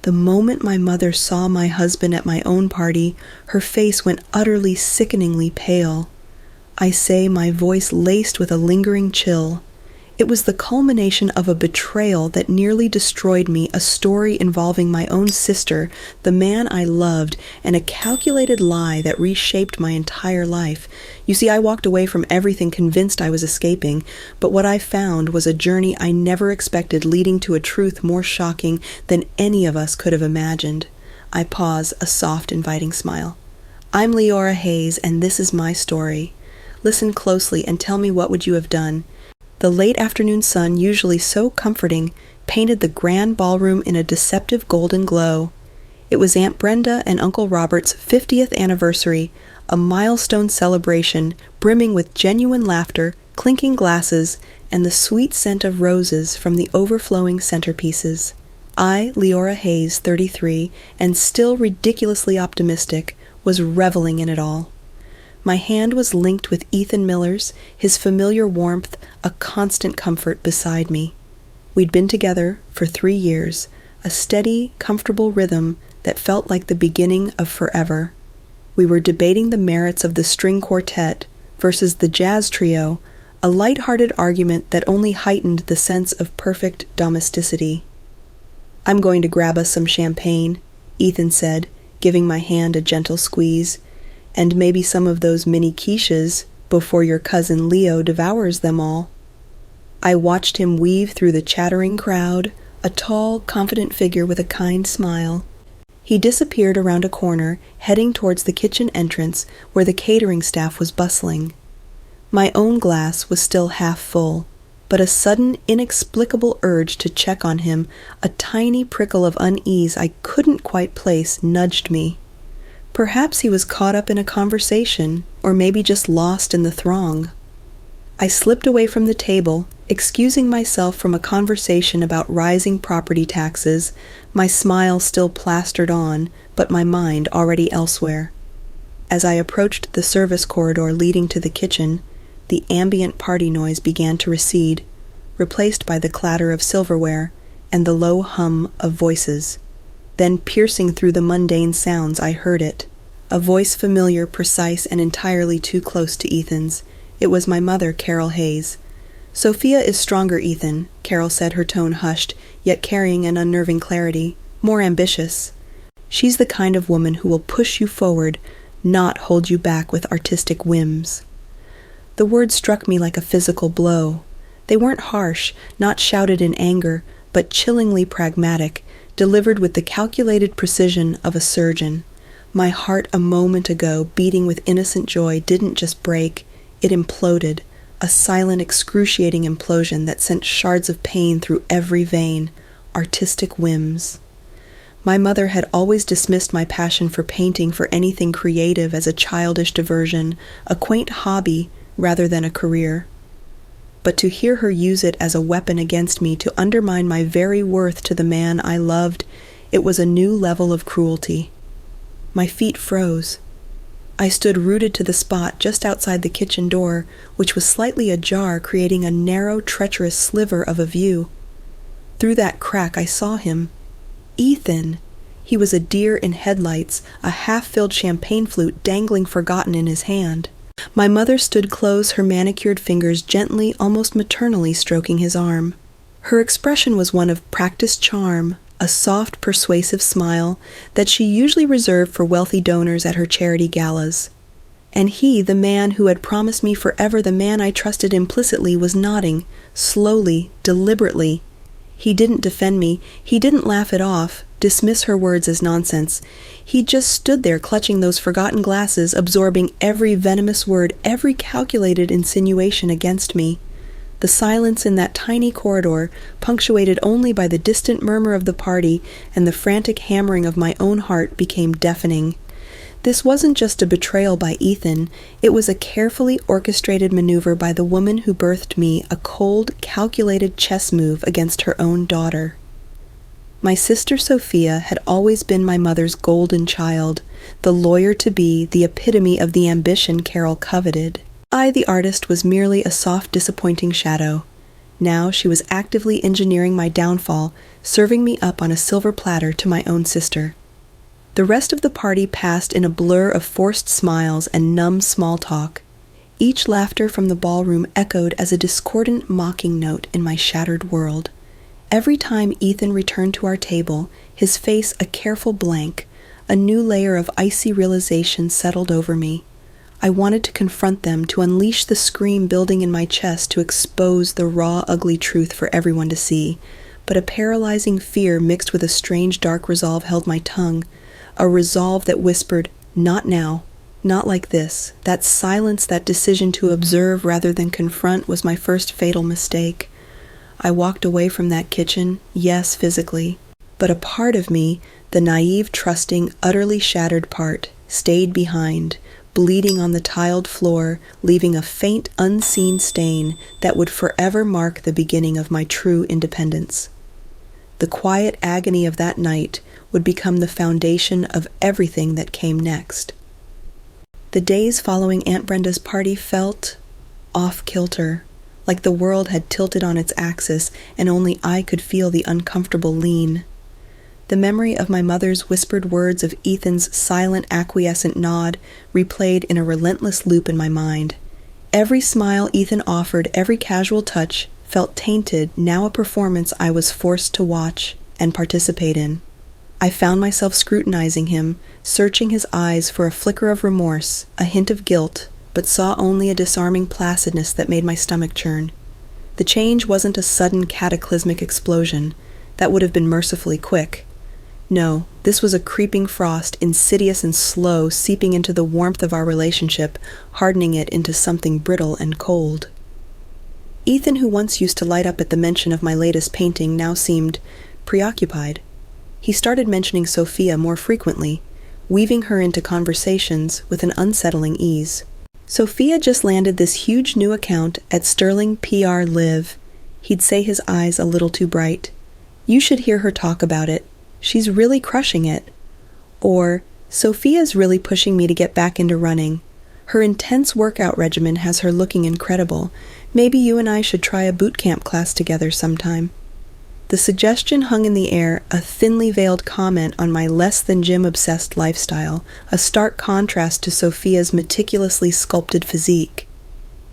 The moment my mother saw my husband at my own party, her face went utterly sickeningly pale. I say, my voice laced with a lingering chill. It was the culmination of a betrayal that nearly destroyed me, a story involving my own sister, the man I loved, and a calculated lie that reshaped my entire life. You see, I walked away from everything convinced I was escaping, but what I found was a journey I never expected, leading to a truth more shocking than any of us could have imagined. I pause, a soft, inviting smile. I'm Leora Hayes, and this is my story. Listen closely and tell me, what would you have done? The late afternoon sun, usually so comforting, painted the grand ballroom in a deceptive golden glow. It was Aunt Brenda and Uncle Robert's 50th anniversary, a milestone celebration brimming with genuine laughter, clinking glasses, and the sweet scent of roses from the overflowing centerpieces. I, Leora Hayes, 33, and still ridiculously optimistic, was reveling in it all. My hand was linked with Ethan Miller's, his familiar warmth a constant comfort beside me. We'd been together for 3 years, a steady, comfortable rhythm that felt like the beginning of forever. We were debating the merits of the string quartet versus the jazz trio, a light-hearted argument that only heightened the sense of perfect domesticity. "I'm going to grab us some champagne," Ethan said, giving my hand a gentle squeeze. "And maybe some of those mini quiches before your cousin Leo devours them all." I watched him weave through the chattering crowd, a tall, confident figure with a kind smile. He disappeared around a corner, heading towards the kitchen entrance where the catering staff was bustling. My own glass was still half full, but a sudden, inexplicable urge to check on him, a tiny prickle of unease I couldn't quite place, nudged me. Perhaps he was caught up in a conversation, or maybe just lost in the throng. I slipped away from the table, excusing myself from a conversation about rising property taxes, my smile still plastered on, but my mind already elsewhere. As I approached the service corridor leading to the kitchen, the ambient party noise began to recede, replaced by the clatter of silverware and the low hum of voices. Then, piercing through the mundane sounds, I heard it. A voice familiar, precise, and entirely too close to Ethan's. It was my mother, Carol Hayes. "Sophia is stronger, Ethan," Carol said, her tone hushed, yet carrying an unnerving clarity. "More ambitious. She's the kind of woman who will push you forward, not hold you back with artistic whims." The words struck me like a physical blow. They weren't harsh, not shouted in anger, but chillingly pragmatic, delivered with the calculated precision of a surgeon. My heart, a moment ago beating with innocent joy, didn't just break, it imploded, a silent, excruciating implosion that sent shards of pain through every vein. Artistic whims. My mother had always dismissed my passion for painting for anything creative as a childish diversion, a quaint hobby rather than a career. But to hear her use it as a weapon against me to undermine my very worth to the man I loved, it was a new level of cruelty. My feet froze. I stood rooted to the spot just outside the kitchen door, which was slightly ajar, creating a narrow, treacherous sliver of a view. Through that crack I saw him. Ethan! He was a deer in headlights, a half-filled champagne flute dangling forgotten in his hand. My mother stood close, her manicured fingers gently, almost maternally stroking his arm. Her expression was one of practiced charm, a soft, persuasive smile that she usually reserved for wealthy donors at her charity galas. And he, the man who had promised me forever, the man I trusted implicitly, was nodding, slowly, deliberately. He didn't defend me, he didn't laugh it off, dismiss her words as nonsense. He just stood there clutching those forgotten glasses, absorbing every venomous word, every calculated insinuation against me. The silence in that tiny corridor, punctuated only by the distant murmur of the party and the frantic hammering of my own heart, became deafening. This wasn't just a betrayal by Ethan, it was a carefully orchestrated maneuver by the woman who birthed me, a cold, calculated chess move against her own daughter. My sister Sophia had always been my mother's golden child, the lawyer-to-be, the epitome of the ambition Carol coveted. I, the artist, was merely a soft, disappointing shadow. Now she was actively engineering my downfall, serving me up on a silver platter to my own sister. The rest of the party passed in a blur of forced smiles and numb small talk. Each laughter from the ballroom echoed as a discordant mocking note in my shattered world. Every time Ethan returned to our table, his face a careful blank, a new layer of icy realization settled over me. I wanted to confront them, to unleash the scream building in my chest, to expose the raw, ugly truth for everyone to see. But a paralyzing fear mixed with a strange, dark resolve held my tongue, a resolve that whispered, "Not now, not like this." That silence, that decision to observe rather than confront, was my first fatal mistake. I walked away from that kitchen, yes, physically, but a part of me, the naive, trusting, utterly shattered part, stayed behind, bleeding on the tiled floor, leaving a faint, unseen stain that would forever mark the beginning of my true independence. The quiet agony of that night would become the foundation of everything that came next. The days following Aunt Brenda's party felt off-kilter, like the world had tilted on its axis and only I could feel the uncomfortable lean. The memory of my mother's whispered words, of Ethan's silent, acquiescent nod, replayed in a relentless loop in my mind. Every smile Ethan offered, every casual touch, felt tainted, now a performance I was forced to watch and participate in. I found myself scrutinizing him, searching his eyes for a flicker of remorse, a hint of guilt, but saw only a disarming placidness that made my stomach churn. The change wasn't a sudden cataclysmic explosion. That would have been mercifully quick. No, this was a creeping frost, insidious and slow, seeping into the warmth of our relationship, hardening it into something brittle and cold. Ethan, who once used to light up at the mention of my latest painting, now seemed preoccupied. He started mentioning Sophia more frequently, weaving her into conversations with an unsettling ease. Sophia just landed this huge new account at Sterling PR Live. He'd say, his eyes a little too bright. "You should hear her talk about it. She's really crushing it." Or, "Sophia's really pushing me to get back into running. Her intense workout regimen has her looking incredible. Maybe you and I should try a boot camp class together sometime." The suggestion hung in the air, a thinly veiled comment on my less-than-gym-obsessed lifestyle, a stark contrast to Sophia's meticulously sculpted physique.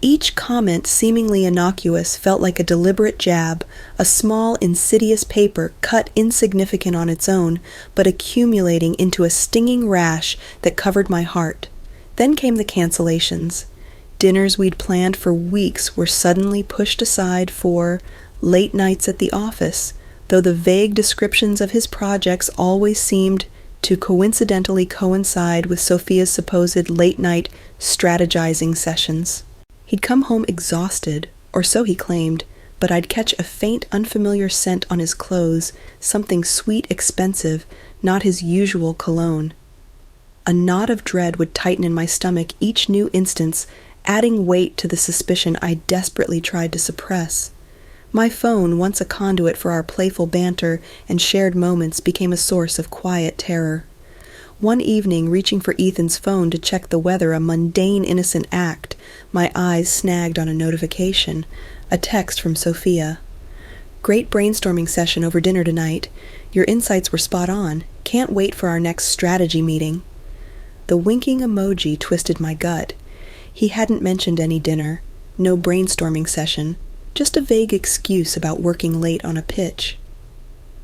Each comment, seemingly innocuous, felt like a deliberate jab, a small, insidious paper cut insignificant on its own, but accumulating into a stinging rash that covered my heart. Then came the cancellations. Dinners we'd planned for weeks were suddenly pushed aside for late nights at the office, though the vague descriptions of his projects always seemed to coincidentally coincide with Sophia's supposed late-night strategizing sessions. He'd come home exhausted, or so he claimed, but I'd catch a faint, unfamiliar scent on his clothes, something sweet, expensive, not his usual cologne. A knot of dread would tighten in my stomach each new instance, adding weight to the suspicion I desperately tried to suppress. My phone, once a conduit for our playful banter and shared moments, became a source of quiet terror. One evening, reaching for Ethan's phone to check the weather, a mundane, innocent act, my eyes snagged on a notification, a text from Sophia. "Great brainstorming session over dinner tonight. Your insights were spot on. Can't wait for our next strategy meeting." The winking emoji twisted my gut. He hadn't mentioned any dinner, no brainstorming session, just a vague excuse about working late on a pitch.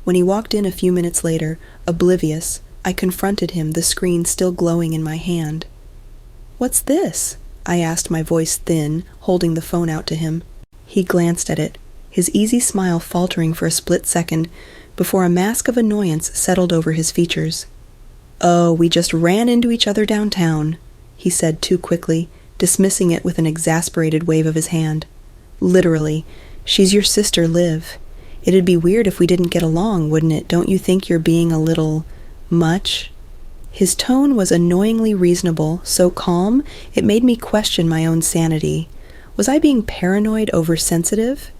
When he walked in a few minutes later, oblivious, I confronted him, the screen still glowing in my hand. "What's this?" I asked, my voice thin, holding the phone out to him. He glanced at it, his easy smile faltering for a split second before a mask of annoyance settled over his features. "Oh, we just ran into each other downtown," he said too quickly, dismissing it with an exasperated wave of his hand. "Literally, she's your sister, Liv. It'd be weird if we didn't get along, wouldn't it? Don't you think you're being a little much?" His tone was annoyingly reasonable, so calm it made me question my own sanity. Was I being paranoid, oversensitive?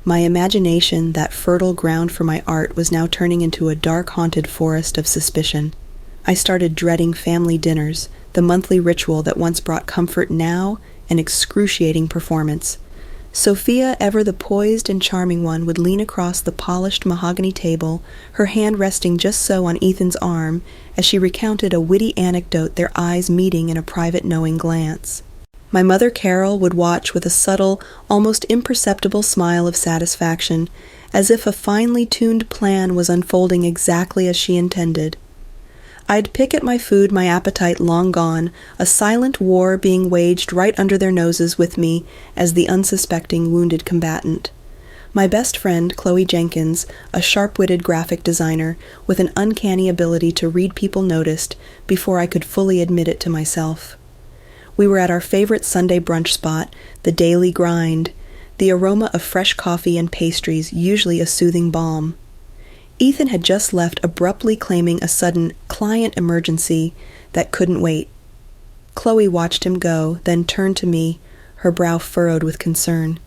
My imagination, that fertile ground for my art, was now turning into a dark, haunted forest of suspicion. I started dreading family dinners, the monthly ritual that once brought comfort, now an excruciating performance. Sophia, ever the poised and charming one, would lean across the polished mahogany table, her hand resting just so on Ethan's arm, as she recounted a witty anecdote, their eyes meeting in a private knowing glance. My mother Carol would watch with a subtle, almost imperceptible smile of satisfaction, as if a finely tuned plan was unfolding exactly as she intended. I'd pick at my food, my appetite long gone, a silent war being waged right under their noses with me as the unsuspecting wounded combatant. My best friend, Chloe Jenkins, a sharp-witted graphic designer with an uncanny ability to read people noticed before I could fully admit it to myself. We were at our favorite Sunday brunch spot, the Daily Grind, the aroma of fresh coffee and pastries usually a soothing balm. Ethan had just left, abruptly claiming a sudden client emergency that couldn't wait. Chloe watched him go, then turned to me, her brow furrowed with concern.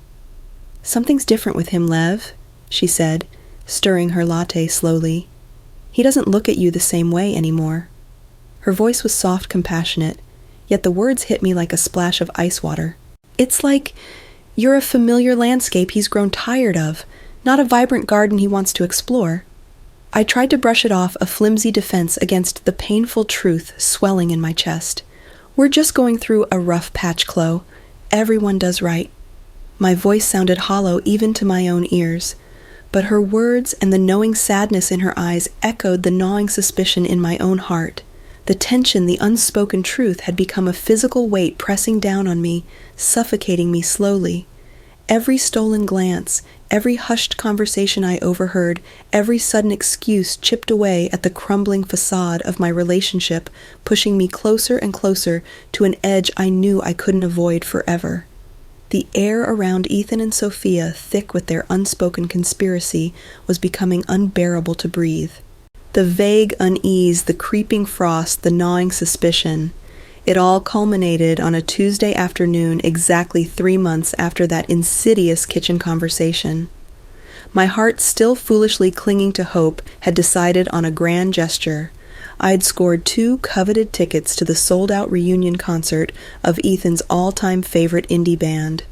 "Something's different with him, Lev," she said, stirring her latte slowly. "He doesn't look at you the same way anymore." Her voice was soft, compassionate, yet the words hit me like a splash of ice water. "It's like you're a familiar landscape he's grown tired of, not a vibrant garden he wants to explore." I tried to brush it off, a flimsy defense against the painful truth swelling in my chest. "We're just going through a rough patch, Chloe. Everyone does, right?" My voice sounded hollow even to my own ears, but her words and the knowing sadness in her eyes echoed the gnawing suspicion in my own heart. The tension, the unspoken truth, had become a physical weight pressing down on me, suffocating me slowly. Every stolen glance, every hushed conversation I overheard, every sudden excuse chipped away at the crumbling facade of my relationship, pushing me closer and closer to an edge I knew I couldn't avoid forever. The air around Ethan and Sophia, thick with their unspoken conspiracy, was becoming unbearable to breathe. The vague unease, the creeping frost, the gnawing suspicion. It all culminated on a Tuesday afternoon exactly 3 months after that insidious kitchen conversation. My heart, still foolishly clinging to hope, had decided on a grand gesture. I'd scored 2 coveted tickets to the sold-out reunion concert of Ethan's all-time favorite indie band.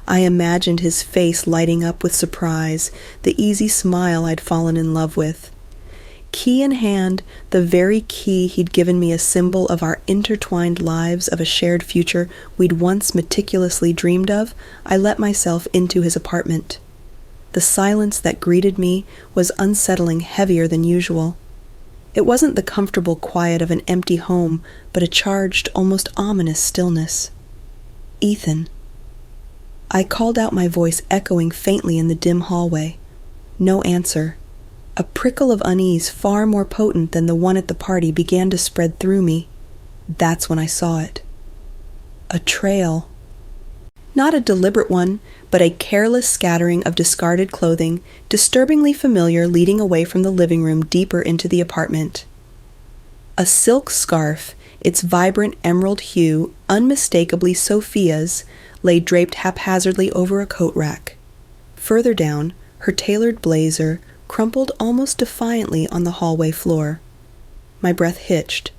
I imagined his face lighting up with surprise, the easy smile I'd fallen in love with. Key in hand, the very key he'd given me, a symbol of our intertwined lives, of a shared future we'd once meticulously dreamed of, I let myself into his apartment. The silence that greeted me was unsettling, heavier than usual. It wasn't the comfortable quiet of an empty home, but a charged, almost ominous stillness. "Ethan." I called out, my voice echoing faintly in the dim hallway. No answer. A prickle of unease, far more potent than the one at the party, began to spread through me. That's when I saw it. A trail. Not a deliberate one, but a careless scattering of discarded clothing, disturbingly familiar, leading away from the living room deeper into the apartment. A silk scarf, its vibrant emerald hue, unmistakably Sophia's, lay draped haphazardly over a coat rack. Further down, her tailored blazer crumpled almost defiantly on the hallway floor. My breath hitched.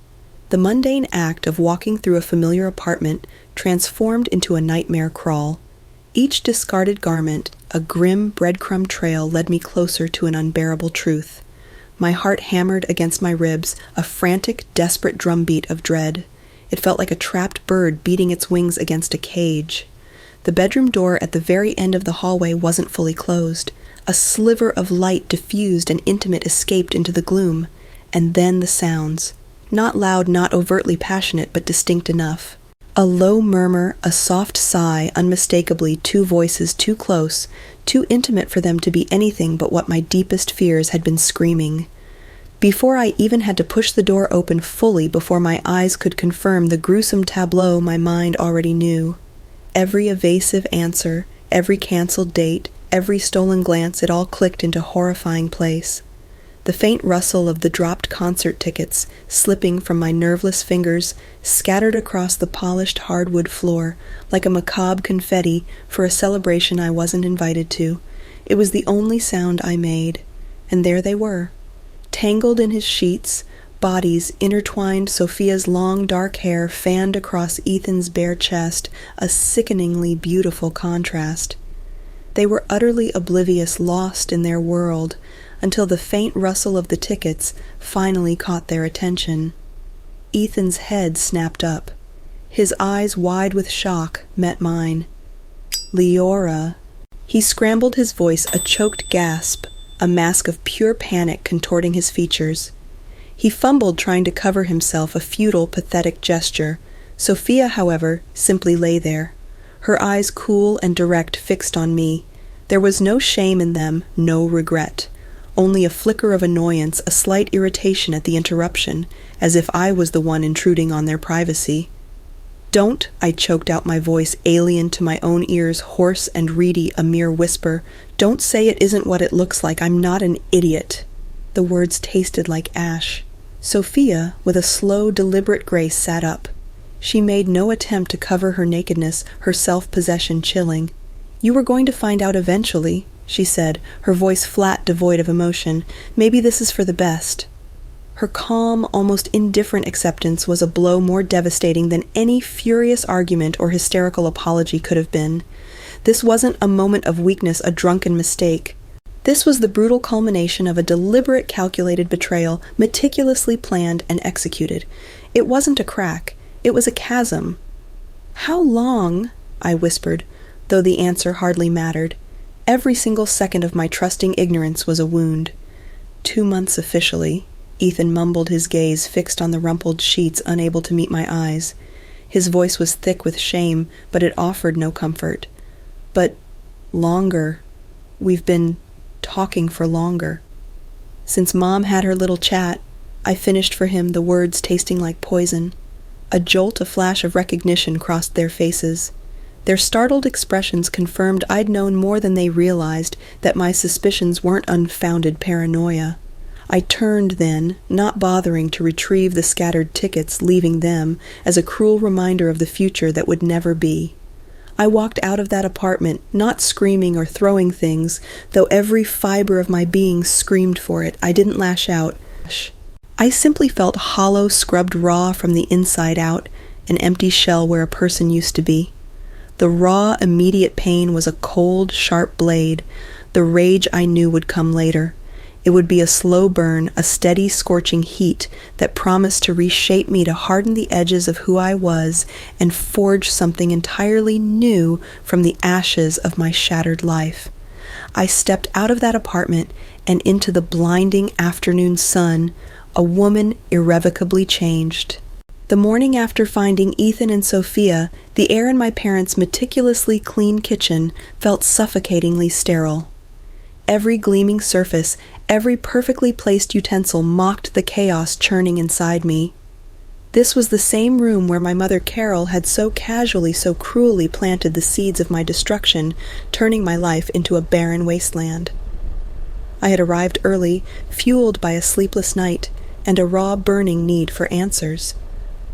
The mundane act of walking through a familiar apartment transformed into a nightmare crawl. Each discarded garment, a grim breadcrumb trail, led me closer to an unbearable truth. My heart hammered against my ribs, a frantic, desperate drumbeat of dread. It felt like a trapped bird beating its wings against a cage. The bedroom door at the very end of the hallway wasn't fully closed. A sliver of light diffused and intimate escaped into the gloom. And then the sounds. Not loud, not overtly passionate, but distinct enough. A low murmur, a soft sigh, unmistakably 2 voices too close, too intimate for them to be anything but what my deepest fears had been screaming. Before I even had to push the door open fully, before my eyes could confirm the gruesome tableau my mind already knew. Every evasive answer, every canceled date, every stolen glance, it all clicked into horrifying place. The faint rustle of the dropped concert tickets, slipping from my nerveless fingers, scattered across the polished hardwood floor like a macabre confetti for a celebration I wasn't invited to. It was the only sound I made, and there they were, tangled in his sheets, bodies intertwined, Sophia's long dark hair fanned across Ethan's bare chest, a sickeningly beautiful contrast. They were utterly oblivious, lost in their world, until the faint rustle of the tickets finally caught their attention. Ethan's head snapped up. His eyes, wide with shock, met mine. "Leora." He scrambled his voice, a choked gasp, a mask of pure panic contorting his features. He fumbled, trying to cover himself, a futile, pathetic gesture. Sophia, however, simply lay there, her eyes cool and direct, fixed on me. There was no shame in them, no regret. Only a flicker of annoyance, a slight irritation at the interruption, as if I was the one intruding on their privacy. "Don't," I choked out, my voice alien to my own ears, hoarse and reedy, a mere whisper. "Don't say it isn't what it looks like. I'm not an idiot." The words tasted like ash. Sophia, with a slow, deliberate grace, sat up. She made no attempt to cover her nakedness, her self-possession chilling. "You were going to find out eventually," she said, her voice flat, devoid of emotion. "Maybe this is for the best." Her calm, almost indifferent acceptance was a blow more devastating than any furious argument or hysterical apology could have been. This wasn't a moment of weakness, a drunken mistake. This was the brutal culmination of a deliberate, calculated betrayal, meticulously planned and executed. It wasn't a crack. It was a chasm. "How long?" I whispered, though the answer hardly mattered. Every single second of my trusting ignorance was a wound. 2 months officially. Ethan mumbled, his gaze fixed on the rumpled sheets, unable to meet my eyes. His voice was thick with shame, but it offered no comfort. "But longer. We've been talking for longer." "Since Mom had her little chat," I finished for him, the words tasting like poison. A jolt, a flash of recognition crossed their faces. Their startled expressions confirmed I'd known more than they realized, that my suspicions weren't unfounded paranoia. I turned then, not bothering to retrieve the scattered tickets, leaving them as a cruel reminder of the future that would never be. I walked out of that apartment, not screaming or throwing things, though every fiber of my being screamed for it. I didn't lash out. I simply felt hollow, scrubbed raw from the inside out, an empty shell where a person used to be. The raw, immediate pain was a cold, sharp blade. The rage I knew would come later. It would be a slow burn, a steady, scorching heat that promised to reshape me, to harden the edges of who I was and forge something entirely new from the ashes of my shattered life. I stepped out of that apartment and into the blinding afternoon sun, a woman irrevocably changed. The morning after finding Ethan and Sophia, the air in my parents' meticulously clean kitchen felt suffocatingly sterile. Every gleaming surface, every perfectly placed utensil mocked the chaos churning inside me. This was the same room where my mother Carol had so casually, so cruelly planted the seeds of my destruction, turning my life into a barren wasteland. I had arrived early, fueled by a sleepless night, and a raw, burning need for answers.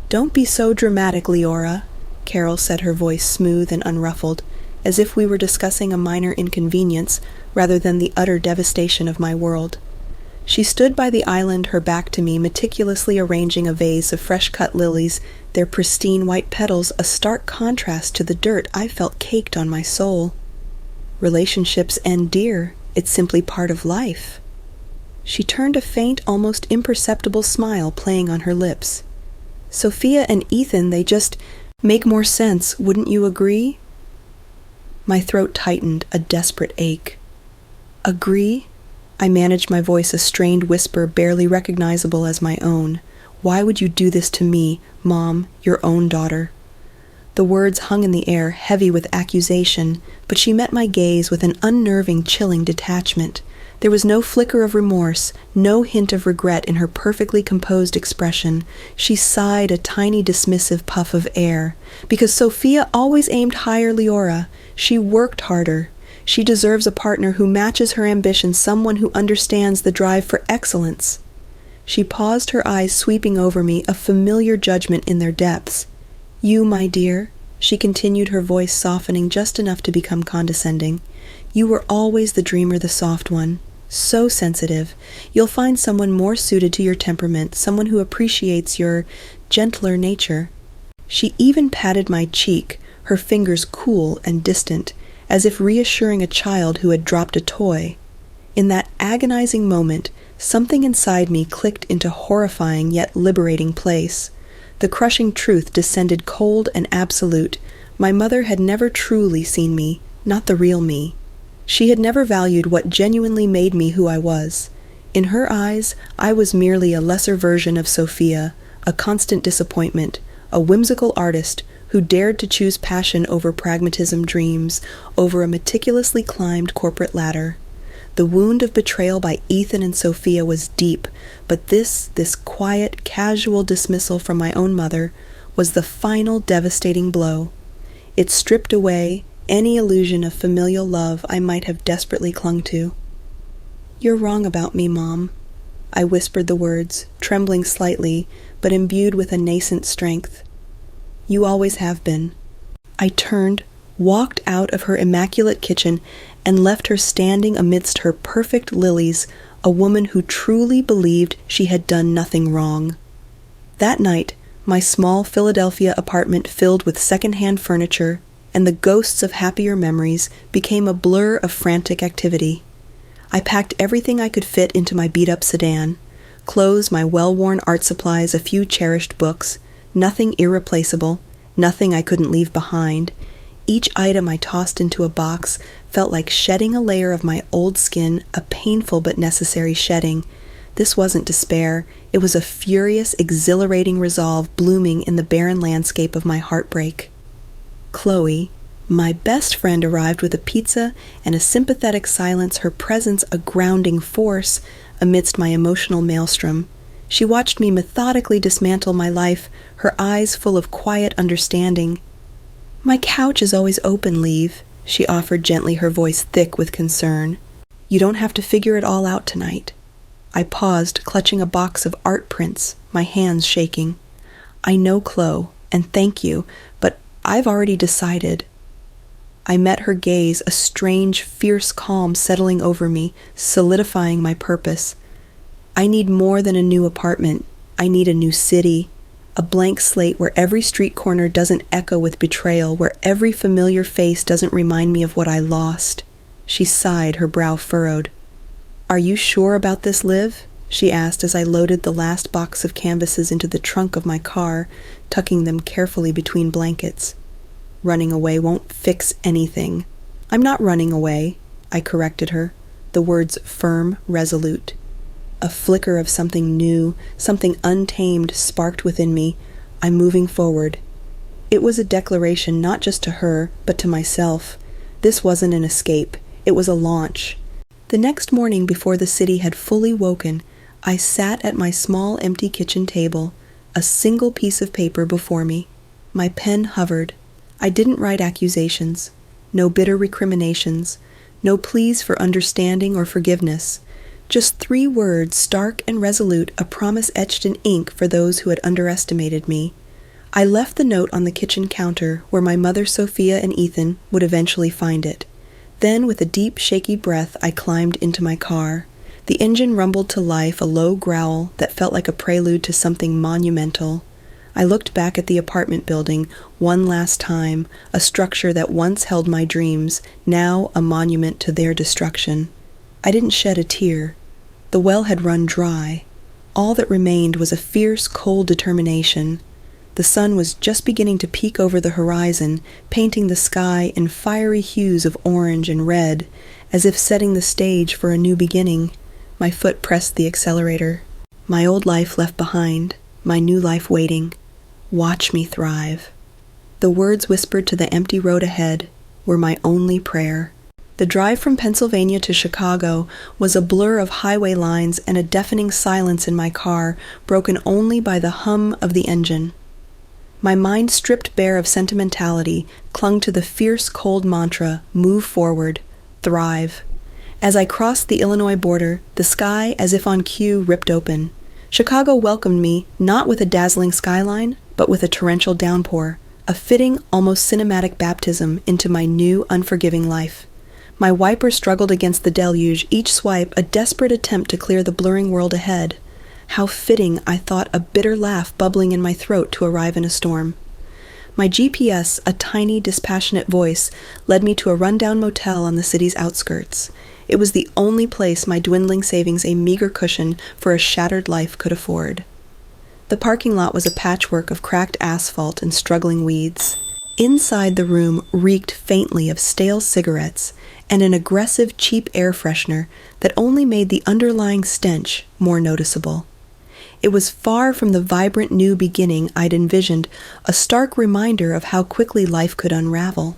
"Don't be so dramatic, Leora," Carol said, her voice smooth and unruffled, as if we were discussing a minor inconvenience rather than the utter devastation of my world. She stood by the island, her back to me, meticulously arranging a vase of fresh-cut lilies, their pristine white petals a stark contrast to the dirt I felt caked on my soul. "Relationships end dear. It's simply part of life." She turned, a faint, almost imperceptible smile playing on her lips. "Sophia and Ethan, they just make more sense, wouldn't you agree?" My throat tightened, a desperate ache. "Agree?" I managed my voice, a strained whisper barely recognizable as my own. "Why would you do this to me, Mom, your own daughter?" The words hung in the air, heavy with accusation, but she met my gaze with an unnerving, chilling detachment. There was no flicker of remorse, no hint of regret in her perfectly composed expression. She sighed, a tiny dismissive puff of air. "Because Sophia always aimed higher, Leora. She worked harder. She deserves a partner who matches her ambition, someone who understands the drive for excellence." She paused, her eyes sweeping over me, a familiar judgment in their depths. "You, my dear," she continued, her voice softening just enough to become condescending. "You were always the dreamer, the soft one. So sensitive. You'll find someone more suited to your temperament, someone who appreciates your gentler nature." She even patted my cheek, her fingers cool and distant, as if reassuring a child who had dropped a toy. In that agonizing moment, something inside me clicked into horrifying yet liberating place. The crushing truth descended cold and absolute. My mother had never truly seen me, not the real me. She had never valued what genuinely made me who I was. In her eyes, I was merely a lesser version of Sophia, a constant disappointment, a whimsical artist who dared to choose passion over pragmatism, dreams over a meticulously climbed corporate ladder. The wound of betrayal by Ethan and Sophia was deep, but this quiet, casual dismissal from my own mother was the final devastating blow. It stripped away any illusion of familial love I might have desperately clung to. "You're wrong about me, Mom." I whispered the words, trembling slightly, but imbued with a nascent strength. "You always have been." I turned, walked out of her immaculate kitchen, and left her standing amidst her perfect lilies, a woman who truly believed she had done nothing wrong. That night, my small Philadelphia apartment filled with second-hand furniture and the ghosts of happier memories became a blur of frantic activity. I packed everything I could fit into my beat-up sedan, clothes, my well-worn art supplies, a few cherished books, nothing irreplaceable, nothing I couldn't leave behind. Each item I tossed into a box felt like shedding a layer of my old skin, a painful but necessary shedding. This wasn't despair, it was a furious, exhilarating resolve blooming in the barren landscape of my heartbreak. Chloe, my best friend, arrived with a pizza and a sympathetic silence, her presence a grounding force amidst my emotional maelstrom. She watched me methodically dismantle my life, her eyes full of quiet understanding. "My couch is always open, Leave," she offered gently, her voice thick with concern. "You don't have to figure it all out tonight." I paused, clutching a box of art prints, my hands shaking. "I know, Chloe, and thank you, but I've already decided." I met her gaze, a strange, fierce calm settling over me, solidifying my purpose. "I need more than a new apartment. I need a new city. A blank slate where every street corner doesn't echo with betrayal, where every familiar face doesn't remind me of what I lost." She sighed, her brow furrowed. "Are you sure about this, Liv?" she asked as I loaded the last box of canvases into the trunk of my car, tucking them carefully between blankets. "Running away won't fix anything." "I'm not running away," I corrected her, the words firm, resolute. A flicker of something new, something untamed sparked within me. I'm moving forward. It was a declaration not just to her, but to myself. This wasn't an escape. It was a launch. The next morning, before the city had fully woken, I sat at my small empty kitchen table, a single piece of paper before me. My pen hovered. I didn't write accusations, no bitter recriminations, no pleas for understanding or forgiveness. Just 3 words, stark and resolute, a promise etched in ink for those who had underestimated me. I left the note on the kitchen counter where my mother, Sophia, and Ethan would eventually find it. Then, with a deep, shaky breath, I climbed into my car. The engine rumbled to life, a low growl that felt like a prelude to something monumental. I looked back at the apartment building one last time, a structure that once held my dreams, now a monument to their destruction. I didn't shed a tear. The well had run dry. All that remained was a fierce, cold determination. The sun was just beginning to peek over the horizon, painting the sky in fiery hues of orange and red, as if setting the stage for a new beginning. My foot pressed the accelerator. My old life left behind, my new life waiting. Watch me thrive. The words whispered to the empty road ahead were my only prayer. The drive from Pennsylvania to Chicago was a blur of highway lines and a deafening silence in my car, broken only by the hum of the engine. My mind, stripped bare of sentimentality, clung to the fierce, cold mantra, move forward, thrive. As I crossed the Illinois border, the sky, as if on cue, ripped open. Chicago welcomed me, not with a dazzling skyline, but with a torrential downpour, a fitting, almost cinematic baptism into my new, unforgiving life. My wiper struggled against the deluge, each swipe a desperate attempt to clear the blurring world ahead. How fitting, I thought, a bitter laugh bubbling in my throat to arrive in a storm. My GPS, a tiny, dispassionate voice, led me to a rundown motel on the city's outskirts. It was the only place my dwindling savings a meager cushion for a shattered life could afford. The parking lot was a patchwork of cracked asphalt and struggling weeds. Inside the room reeked faintly of stale cigarettes and an aggressive, cheap air freshener that only made the underlying stench more noticeable. It was far from the vibrant new beginning I'd envisioned, a stark reminder of how quickly life could unravel.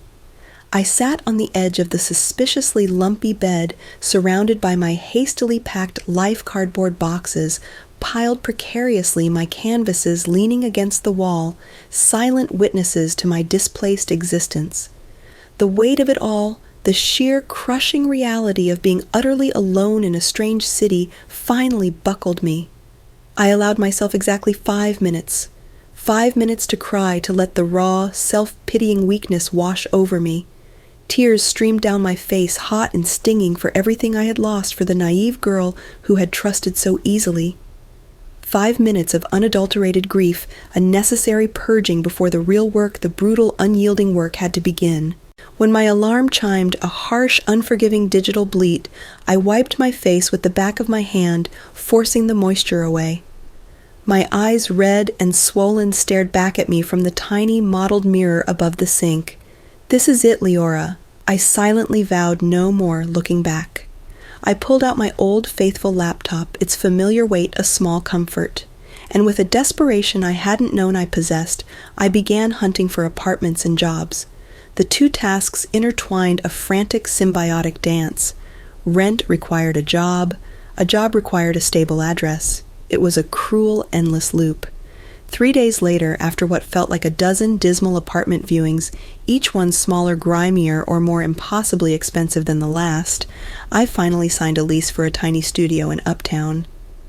I sat on the edge of the suspiciously lumpy bed, surrounded by my hastily packed life cardboard boxes, piled precariously my canvases leaning against the wall, silent witnesses to my displaced existence. The weight of it all, the sheer crushing reality of being utterly alone in a strange city, finally buckled me. I allowed myself exactly 5 minutes. 5 minutes to cry, to let the raw, self-pitying weakness wash over me. Tears streamed down my face, hot and stinging for everything I had lost for the naive girl who had trusted so easily. 5 minutes of unadulterated grief, a necessary purging before the real work, the brutal, unyielding work, had to begin. When my alarm chimed a harsh, unforgiving digital bleat, I wiped my face with the back of my hand, forcing the moisture away. My eyes, red and swollen, stared back at me from the tiny, mottled mirror above the sink. "This is it, Leora." I silently vowed no more looking back. I pulled out my old, faithful laptop, its familiar weight a small comfort. And with a desperation I hadn't known I possessed, I began hunting for apartments and jobs. The two tasks intertwined a frantic, symbiotic dance. Rent required a job required a stable address. It was a cruel, endless loop. 3 days later, after what felt like a dozen dismal apartment viewings, each one smaller, grimier, or more impossibly expensive than the last, I finally signed a lease for a tiny studio in Uptown.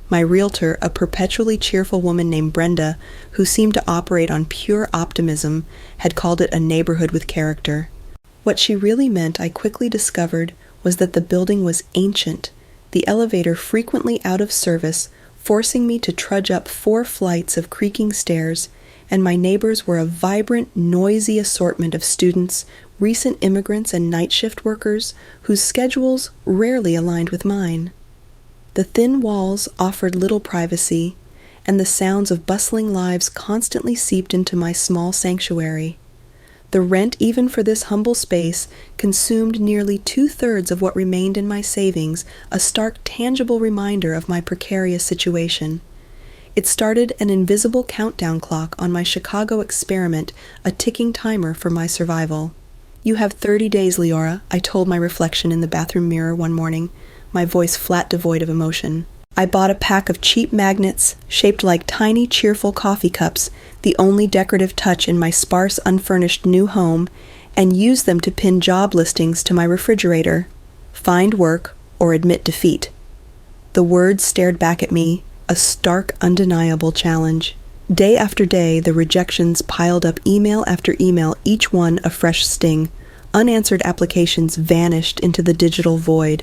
My realtor, a perpetually cheerful woman named Brenda, who seemed to operate on pure optimism, had called it a neighborhood with character. What she really meant, I quickly discovered, was that the building was ancient, the elevator frequently out of service, forcing me to trudge up 4 flights of creaking stairs, and my neighbors were a vibrant, noisy assortment of students, recent immigrants and night shift workers, whose schedules rarely aligned with mine. The thin walls offered little privacy, and the sounds of bustling lives constantly seeped into my small sanctuary. The rent, even for this humble space, consumed nearly 2/3 of what remained in my savings, a stark, tangible reminder of my precarious situation. It started an invisible countdown clock on my Chicago experiment, a ticking timer for my survival. "You have 30 days, Leora," I told my reflection in the bathroom mirror one morning, my voice flat devoid of emotion. I bought a pack of cheap magnets, shaped like tiny, cheerful coffee cups, the only decorative touch in my sparse, unfurnished new home, and used them to pin job listings to my refrigerator. Find work or admit defeat. The words stared back at me, a stark, undeniable challenge. Day after day, the rejections piled up, email after email, each one a fresh sting. Unanswered applications vanished into the digital void.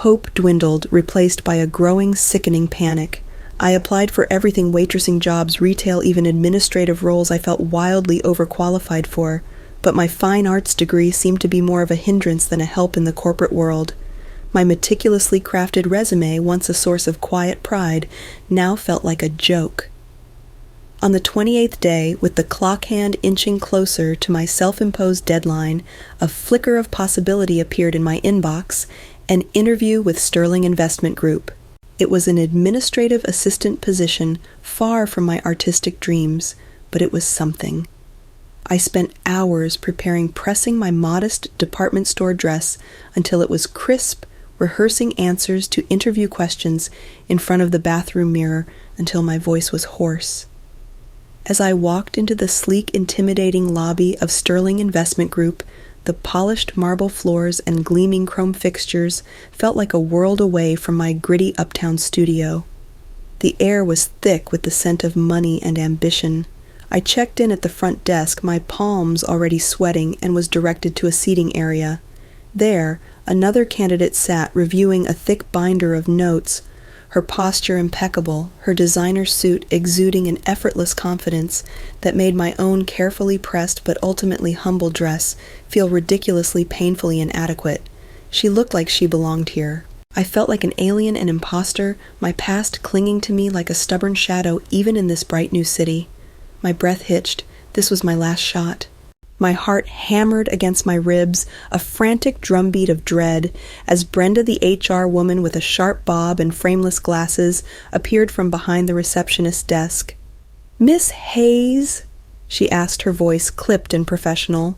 Hope dwindled, replaced by a growing, sickening panic. I applied for everything: waitressing jobs, retail, even administrative roles I felt wildly overqualified for, but my fine arts degree seemed to be more of a hindrance than a help in the corporate world. My meticulously crafted resume, once a source of quiet pride, now felt like a joke. On the 28th day, with the clock hand inching closer to my self-imposed deadline, a flicker of possibility appeared in my inbox: an interview with Sterling Investment Group. It was an administrative assistant position, far from my artistic dreams, but it was something. I spent hours pressing my modest department store dress until it was crisp, rehearsing answers to interview questions in front of the bathroom mirror until my voice was hoarse. As I walked into the sleek, intimidating lobby of Sterling Investment Group, the polished marble floors and gleaming chrome fixtures felt like a world away from my gritty uptown studio. The air was thick with the scent of money and ambition. I checked in at the front desk, my palms already sweating, and was directed to a seating area. There, another candidate sat reviewing a thick binder of notes. her posture impeccable, her designer suit exuding an effortless confidence that made my own carefully pressed but ultimately humble dress feel ridiculously painfully inadequate. She looked like she belonged here. I felt like an alien and imposter, my past clinging to me like a stubborn shadow even in this bright new city. My breath hitched. This was my last shot. My heart hammered against my ribs, a frantic drumbeat of dread, as Brenda, the HR woman with a sharp bob and frameless glasses, appeared from behind the receptionist's desk. "Miss Hayes?" she asked, her voice clipped and professional.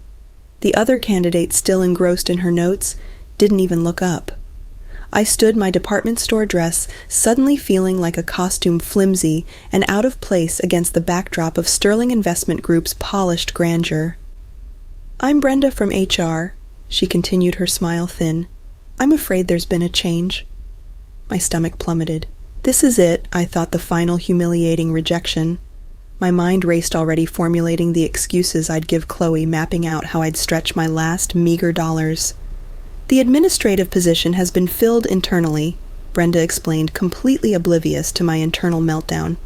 The other candidate, still engrossed in her notes, didn't even look up. I stood my department store dress, suddenly feeling like a costume flimsy and out of place against the backdrop of Sterling Investment Group's polished grandeur. "I'm Brenda from HR," she continued, her smile thin. "I'm afraid there's been a change." My stomach plummeted. This is it, I thought, the final humiliating rejection. My mind raced already, formulating the excuses I'd give Chloe, mapping out how I'd stretch my last meager dollars. "The administrative position has been filled internally," Brenda explained, completely oblivious to my internal meltdown.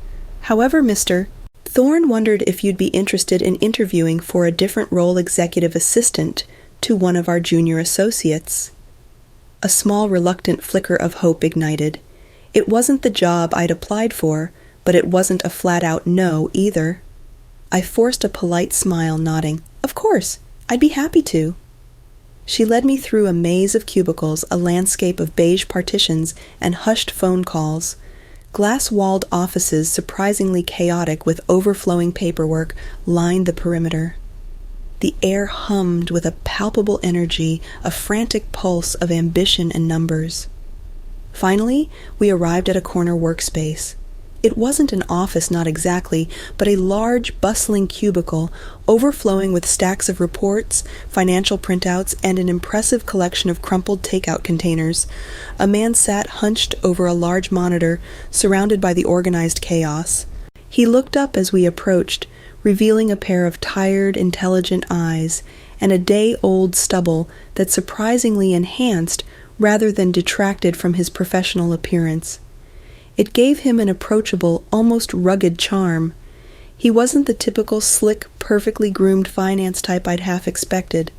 "However, Mr. Thorne wondered if you'd be interested in interviewing for a different role, executive assistant to one of our junior associates." A small, reluctant flicker of hope ignited. It wasn't the job I'd applied for, but it wasn't a flat-out no either. I forced a polite smile, nodding. "Of course, I'd be happy to." She led me through a maze of cubicles, a landscape of beige partitions and hushed phone calls. Glass-walled offices, surprisingly chaotic with overflowing paperwork, lined the perimeter. The air hummed with a palpable energy, a frantic pulse of ambition and numbers. Finally, we arrived at a corner workspace. It wasn't an office, not exactly, but a large, bustling cubicle, overflowing with stacks of reports, financial printouts, and an impressive collection of crumpled takeout containers. A man sat hunched over a large monitor, surrounded by the organized chaos. He looked up as we approached, revealing a pair of tired, intelligent eyes, and a day-old stubble that surprisingly enhanced rather than detracted from his professional appearance. It gave him an approachable, almost rugged charm. He wasn't the typical slick, perfectly groomed finance type I'd half expected.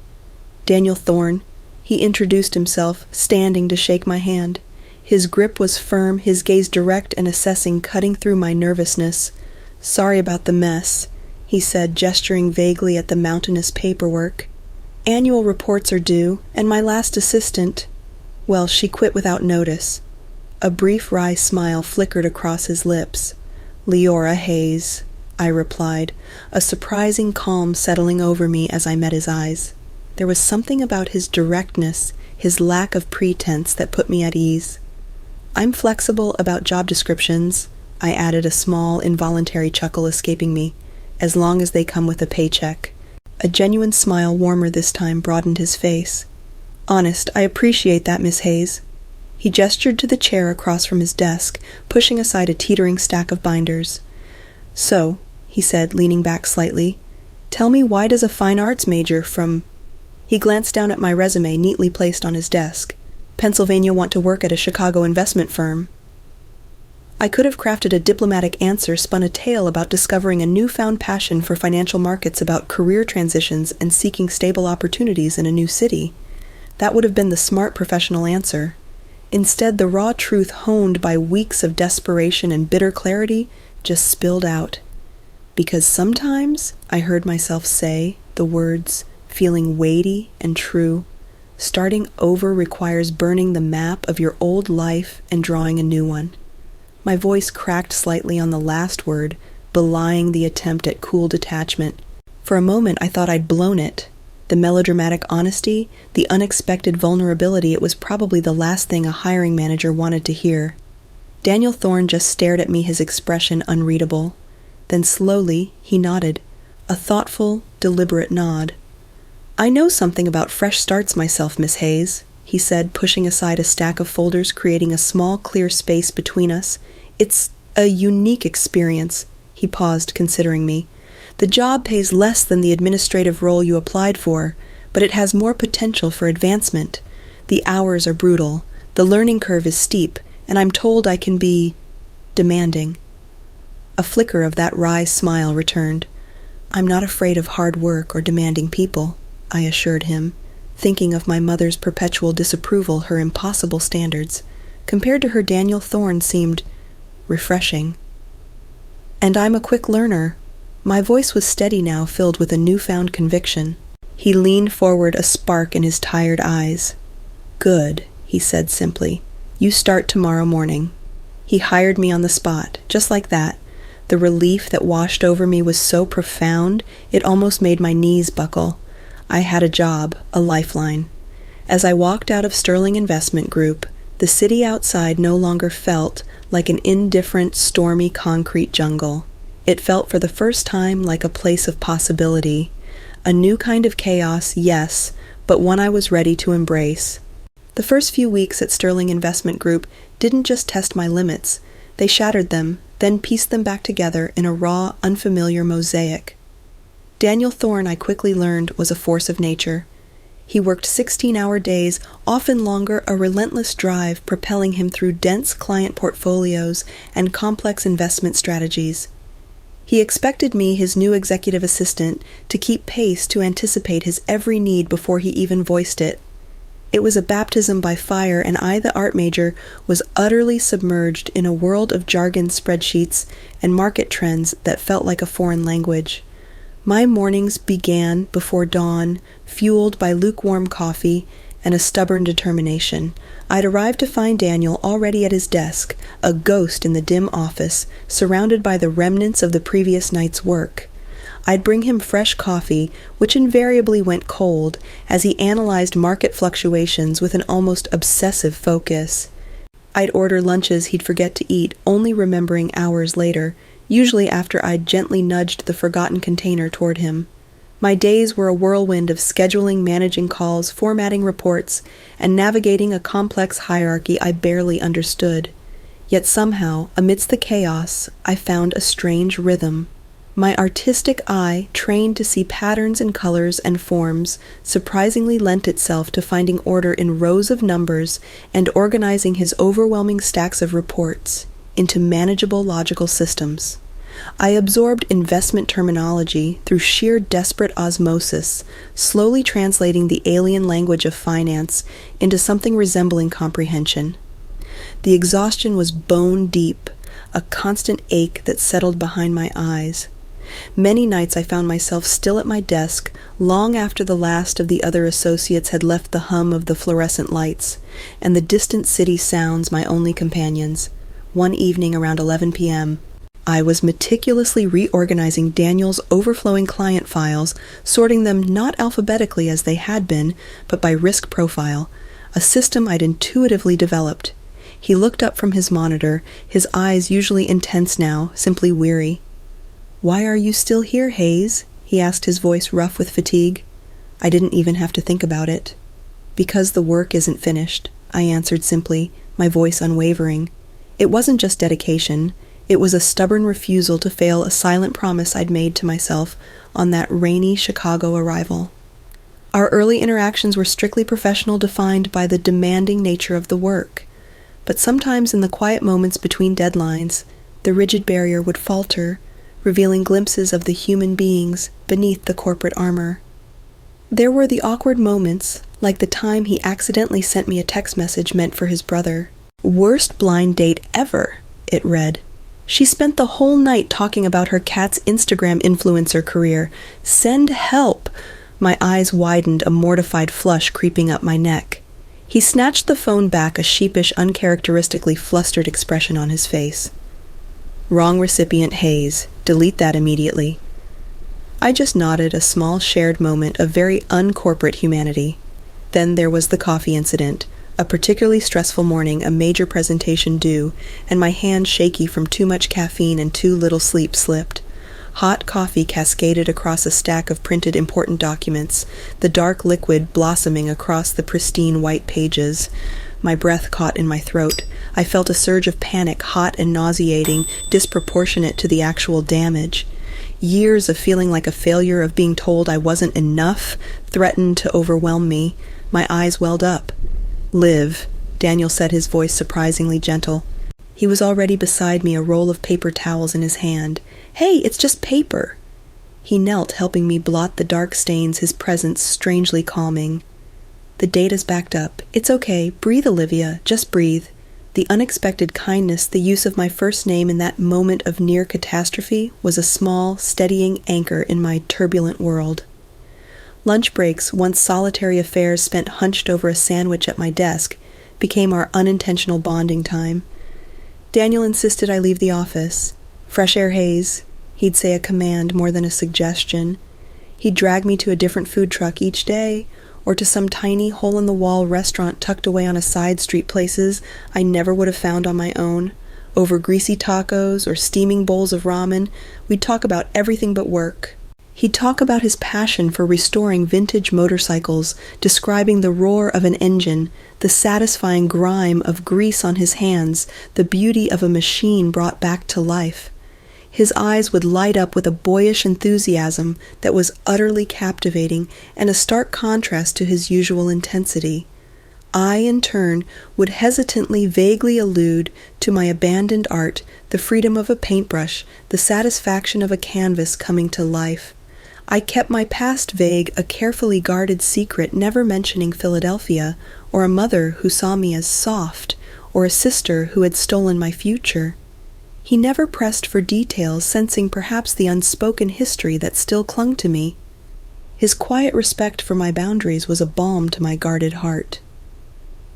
"Daniel Thorne," he introduced himself, standing to shake my hand. His grip was firm, his gaze direct and assessing, cutting through my nervousness. "Sorry about the mess," he said, gesturing vaguely at the mountainous paperwork. "Annual reports are due, and my last assistant, well, she quit without notice." A brief wry smile flickered across his lips. "Leora Hayes," I replied, a surprising calm settling over me as I met his eyes. There was something about his directness, his lack of pretense, that put me at ease. "I'm flexible about job descriptions," I added, a small, involuntary chuckle escaping me, "as long as they come with a paycheck." A genuine smile, warmer this time, broadened his face. "Honest, I appreciate that, Miss Hayes." He gestured to the chair across from his desk, pushing aside a teetering stack of binders. "So," he said, leaning back slightly, "tell me, why does a fine arts major from—" He glanced down at my resume, neatly placed on his desk. "Pennsylvania want to work at a Chicago investment firm." I could have crafted a diplomatic answer, spun a tale about discovering a newfound passion for financial markets, about career transitions and seeking stable opportunities in a new city. That would have been the smart professional answer. Instead, the raw truth, honed by weeks of desperation and bitter clarity, just spilled out. Because sometimes, I heard myself say, the words, feeling weighty and true, starting over requires burning the map of your old life and drawing a new one. My voice cracked slightly on the last word, belying the attempt at cool detachment. For a moment, I thought I'd blown it. The melodramatic honesty, the unexpected vulnerability, it was probably the last thing a hiring manager wanted to hear. Daniel Thorne just stared at me, his expression unreadable. Then slowly, he nodded, a thoughtful, deliberate nod. "I know something about fresh starts myself, Miss Hayes," he said, pushing aside a stack of folders, creating a small, clear space between us. "It's a unique experience." He paused, considering me. "The job pays less than the administrative role you applied for, but it has more potential for advancement. The hours are brutal, the learning curve is steep, and I'm told I can be demanding. A flicker of that wry smile returned. I'm not afraid of hard work or demanding people, I assured him, thinking of my mother's perpetual disapproval, her impossible standards. Compared to her, Daniel Thorne seemed refreshing. And I'm a quick learner. My voice was steady now, filled with a newfound conviction. He leaned forward, a spark in his tired eyes. Good, he said simply. You start tomorrow morning. He hired me on the spot, just like that. The relief that washed over me was so profound, it almost made my knees buckle. I had a job, a lifeline. As I walked out of Sterling Investment Group, the city outside no longer felt like an indifferent, stormy concrete jungle. It felt for the first time like a place of possibility. A new kind of chaos, yes, but one I was ready to embrace. The first few weeks at Sterling Investment Group didn't just test my limits. They shattered them, then pieced them back together in a raw, unfamiliar mosaic. Daniel Thorne, I quickly learned, was a force of nature. He worked 16-hour days, often longer, a relentless drive propelling him through dense client portfolios and complex investment strategies. He expected me, his new executive assistant, to keep pace, to anticipate his every need before he even voiced it. It was a baptism by fire, and I, the art major, was utterly submerged in a world of jargon spreadsheets and market trends that felt like a foreign language. My mornings began before dawn, fueled by lukewarm coffee and a stubborn determination. I'd arrived to find Daniel already at his desk, a ghost in the dim office, surrounded by the remnants of the previous night's work. I'd bring him fresh coffee, which invariably went cold, as he analyzed market fluctuations with an almost obsessive focus. I'd order lunches he'd forget to eat, only remembering hours later, usually after I'd gently nudged the forgotten container toward him. My days were a whirlwind of scheduling, managing calls, formatting reports, and navigating a complex hierarchy I barely understood. Yet somehow, amidst the chaos, I found a strange rhythm. My artistic eye, trained to see patterns in colors and forms, surprisingly lent itself to finding order in rows of numbers and organizing his overwhelming stacks of reports into manageable logical systems. I absorbed investment terminology through sheer desperate osmosis, slowly translating the alien language of finance into something resembling comprehension. The exhaustion was bone deep, a constant ache that settled behind my eyes. Many nights I found myself still at my desk, long after the last of the other associates had left the hum of the fluorescent lights, and the distant city sounds my only companions. One evening around 11 p.m., I was meticulously reorganizing Daniel's overflowing client files, sorting them not alphabetically as they had been, but by risk profile, a system I'd intuitively developed. He looked up from his monitor, his eyes usually intense now, simply weary. "Why are you still here, Hayes?" he asked, his voice rough with fatigue. I didn't even have to think about it. "Because the work isn't finished," I answered simply, my voice unwavering. It wasn't just dedication. It was a stubborn refusal to fail a silent promise I'd made to myself on that rainy Chicago arrival. Our early interactions were strictly professional, defined by the demanding nature of the work. But sometimes in the quiet moments between deadlines, the rigid barrier would falter, revealing glimpses of the human beings beneath the corporate armor. There were the awkward moments, like the time he accidentally sent me a text message meant for his brother. "Worst blind date ever," it read. "She spent the whole night talking about her cat's Instagram influencer career. Send help!" My eyes widened, a mortified flush creeping up my neck. He snatched the phone back, a sheepish, uncharacteristically flustered expression on his face. "Wrong recipient, Hayes. Delete that immediately." I just nodded, a small shared moment of very uncorporate humanity. Then there was the coffee incident, a particularly stressful morning, a major presentation due, and my hand shaky from too much caffeine and too little sleep slipped. Hot coffee cascaded across a stack of printed important documents, the dark liquid blossoming across the pristine white pages. My breath caught in my throat. I felt a surge of panic, hot and nauseating, disproportionate to the actual damage. Years of feeling like a failure, of being told I wasn't enough, threatened to overwhelm me. My eyes welled up. Live. Daniel said, his voice surprisingly gentle. He was already beside me, a roll of paper towels in his hand. "Hey, it's just paper." He knelt, helping me blot the dark stains, his presence strangely calming. "The data's backed up. It's okay. Breathe, Olivia. Just breathe." The unexpected kindness, the use of my first name in that moment of near catastrophe, was a small, steadying anchor in my turbulent world. Lunch breaks, once solitary affairs spent hunched over a sandwich at my desk, became our unintentional bonding time. Daniel insisted I leave the office. "Fresh air, Hayes." He'd say a command more than a suggestion. He'd drag me to a different food truck each day, or to some tiny hole-in-the-wall restaurant tucked away on a side street, places I never would have found on my own. Over greasy tacos or steaming bowls of ramen, we'd talk about everything but work. He'd talk about his passion for restoring vintage motorcycles, describing the roar of an engine, the satisfying grime of grease on his hands, the beauty of a machine brought back to life. His eyes would light up with a boyish enthusiasm that was utterly captivating and a stark contrast to his usual intensity. I, in turn, would hesitantly vaguely allude to my abandoned art, the freedom of a paintbrush, the satisfaction of a canvas coming to life. I kept my past vague, a carefully guarded secret, never mentioning Philadelphia, or a mother who saw me as soft, or a sister who had stolen my future. He never pressed for details, sensing perhaps the unspoken history that still clung to me. His quiet respect for my boundaries was a balm to my guarded heart.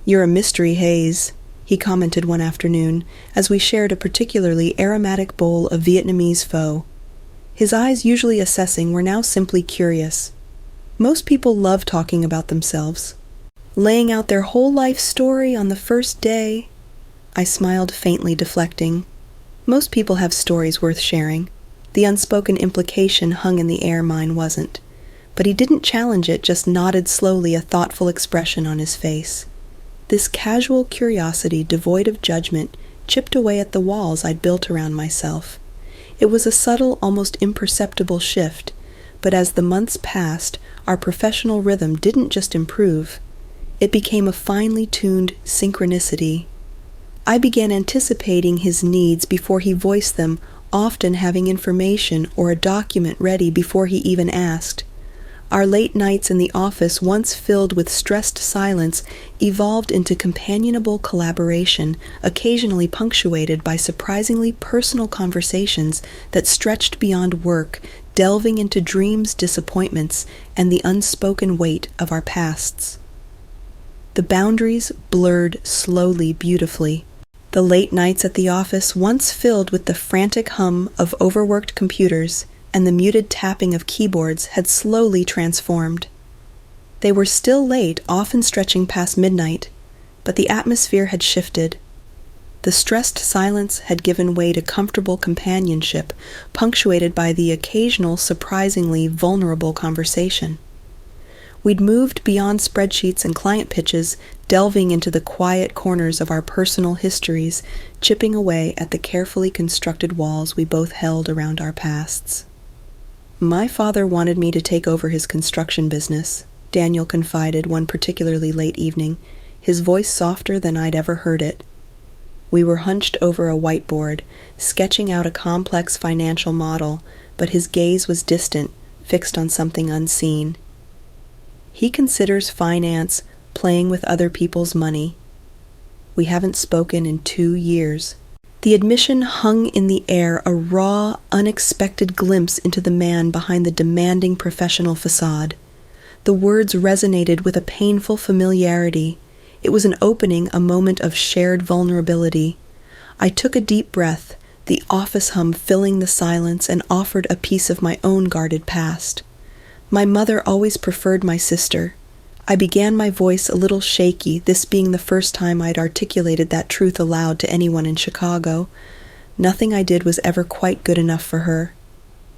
"You're a mystery, Hayes," he commented one afternoon, as we shared a particularly aromatic bowl of Vietnamese pho. His eyes, usually assessing, were now simply curious. Most people love talking about themselves, laying out their whole life story on the first day. I smiled faintly, deflecting. Most people have stories worth sharing. The unspoken implication hung in the air, mine wasn't. But he didn't challenge it, just nodded slowly, a thoughtful expression on his face. This casual curiosity, devoid of judgment, chipped away at the walls I'd built around myself. It was a subtle, almost imperceptible shift, but as the months passed, our professional rhythm didn't just improve. It became a finely tuned synchronicity. I began anticipating his needs before he voiced them, often having information or a document ready before he even asked. Our late nights in the office, once filled with stressed silence, evolved into companionable collaboration, occasionally punctuated by surprisingly personal conversations that stretched beyond work, delving into dreams, disappointments, and the unspoken weight of our pasts. The boundaries blurred slowly, beautifully. The late nights at the office, once filled with the frantic hum of overworked computers and the muted tapping of keyboards, had slowly transformed. They were still late, often stretching past midnight, but the atmosphere had shifted. The stressed silence had given way to comfortable companionship, punctuated by the occasional, surprisingly vulnerable conversation. We'd moved beyond spreadsheets and client pitches, delving into the quiet corners of our personal histories, chipping away at the carefully constructed walls we both held around our pasts. "My father wanted me to take over his construction business," Daniel confided one particularly late evening, his voice softer than I'd ever heard it. We were hunched over a whiteboard, sketching out a complex financial model, but his gaze was distant, fixed on something unseen. "He considers finance playing with other people's money." We haven't spoken in 2 years. The admission hung in the air, a raw, unexpected glimpse into the man behind the demanding professional facade. The words resonated with a painful familiarity. It was an opening, a moment of shared vulnerability. I took a deep breath, the office hum filling the silence, and offered a piece of my own guarded past. "My mother always preferred my sister." I began, my voice a little shaky, this being the first time I'd articulated that truth aloud to anyone in Chicago. Nothing I did was ever quite good enough for her.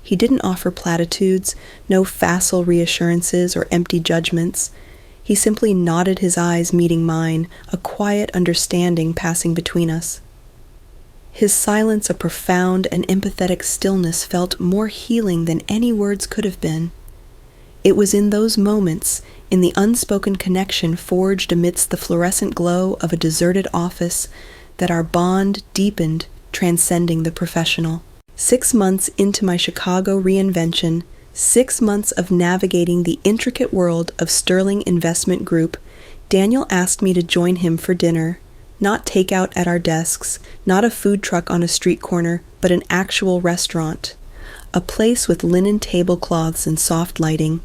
He didn't offer platitudes, no facile reassurances or empty judgments. He simply nodded, his eyes meeting mine, a quiet understanding passing between us. His silence, a profound and empathetic stillness, felt more healing than any words could have been. It was in those moments, in the unspoken connection forged amidst the fluorescent glow of a deserted office, that our bond deepened, transcending the professional. 6 months into my Chicago reinvention, 6 months of navigating the intricate world of Sterling Investment Group, Daniel asked me to join him for dinner. Not takeout at our desks, not a food truck on a street corner, but an actual restaurant. A place with linen tablecloths and soft lighting.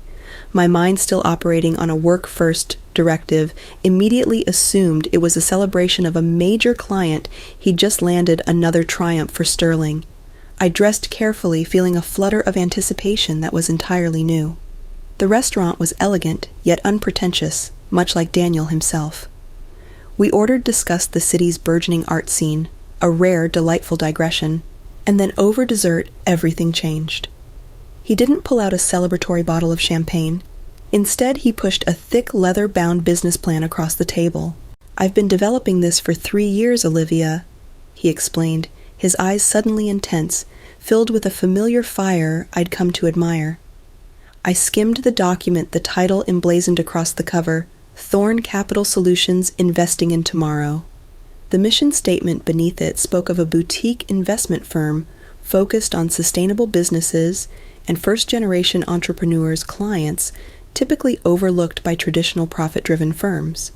My mind still operating on a work-first directive, immediately assumed it was a celebration of a major client he'd just landed another triumph for Sterling. I dressed carefully, feeling a flutter of anticipation that was entirely new. The restaurant was elegant, yet unpretentious, much like Daniel himself. We ordered, discussed the city's burgeoning art scene, a rare, delightful digression, and then over dessert, everything changed. He didn't pull out a celebratory bottle of champagne. Instead, he pushed a thick, leather-bound business plan across the table. "I've been developing this for 3 years, Olivia," he explained, his eyes suddenly intense, filled with a familiar fire I'd come to admire. I skimmed the document, the title emblazoned across the cover, Thorn Capital Solutions Investing in Tomorrow. The mission statement beneath it spoke of a boutique investment firm focused on sustainable businesses and first-generation entrepreneurs' clients, typically overlooked by traditional profit-driven firms.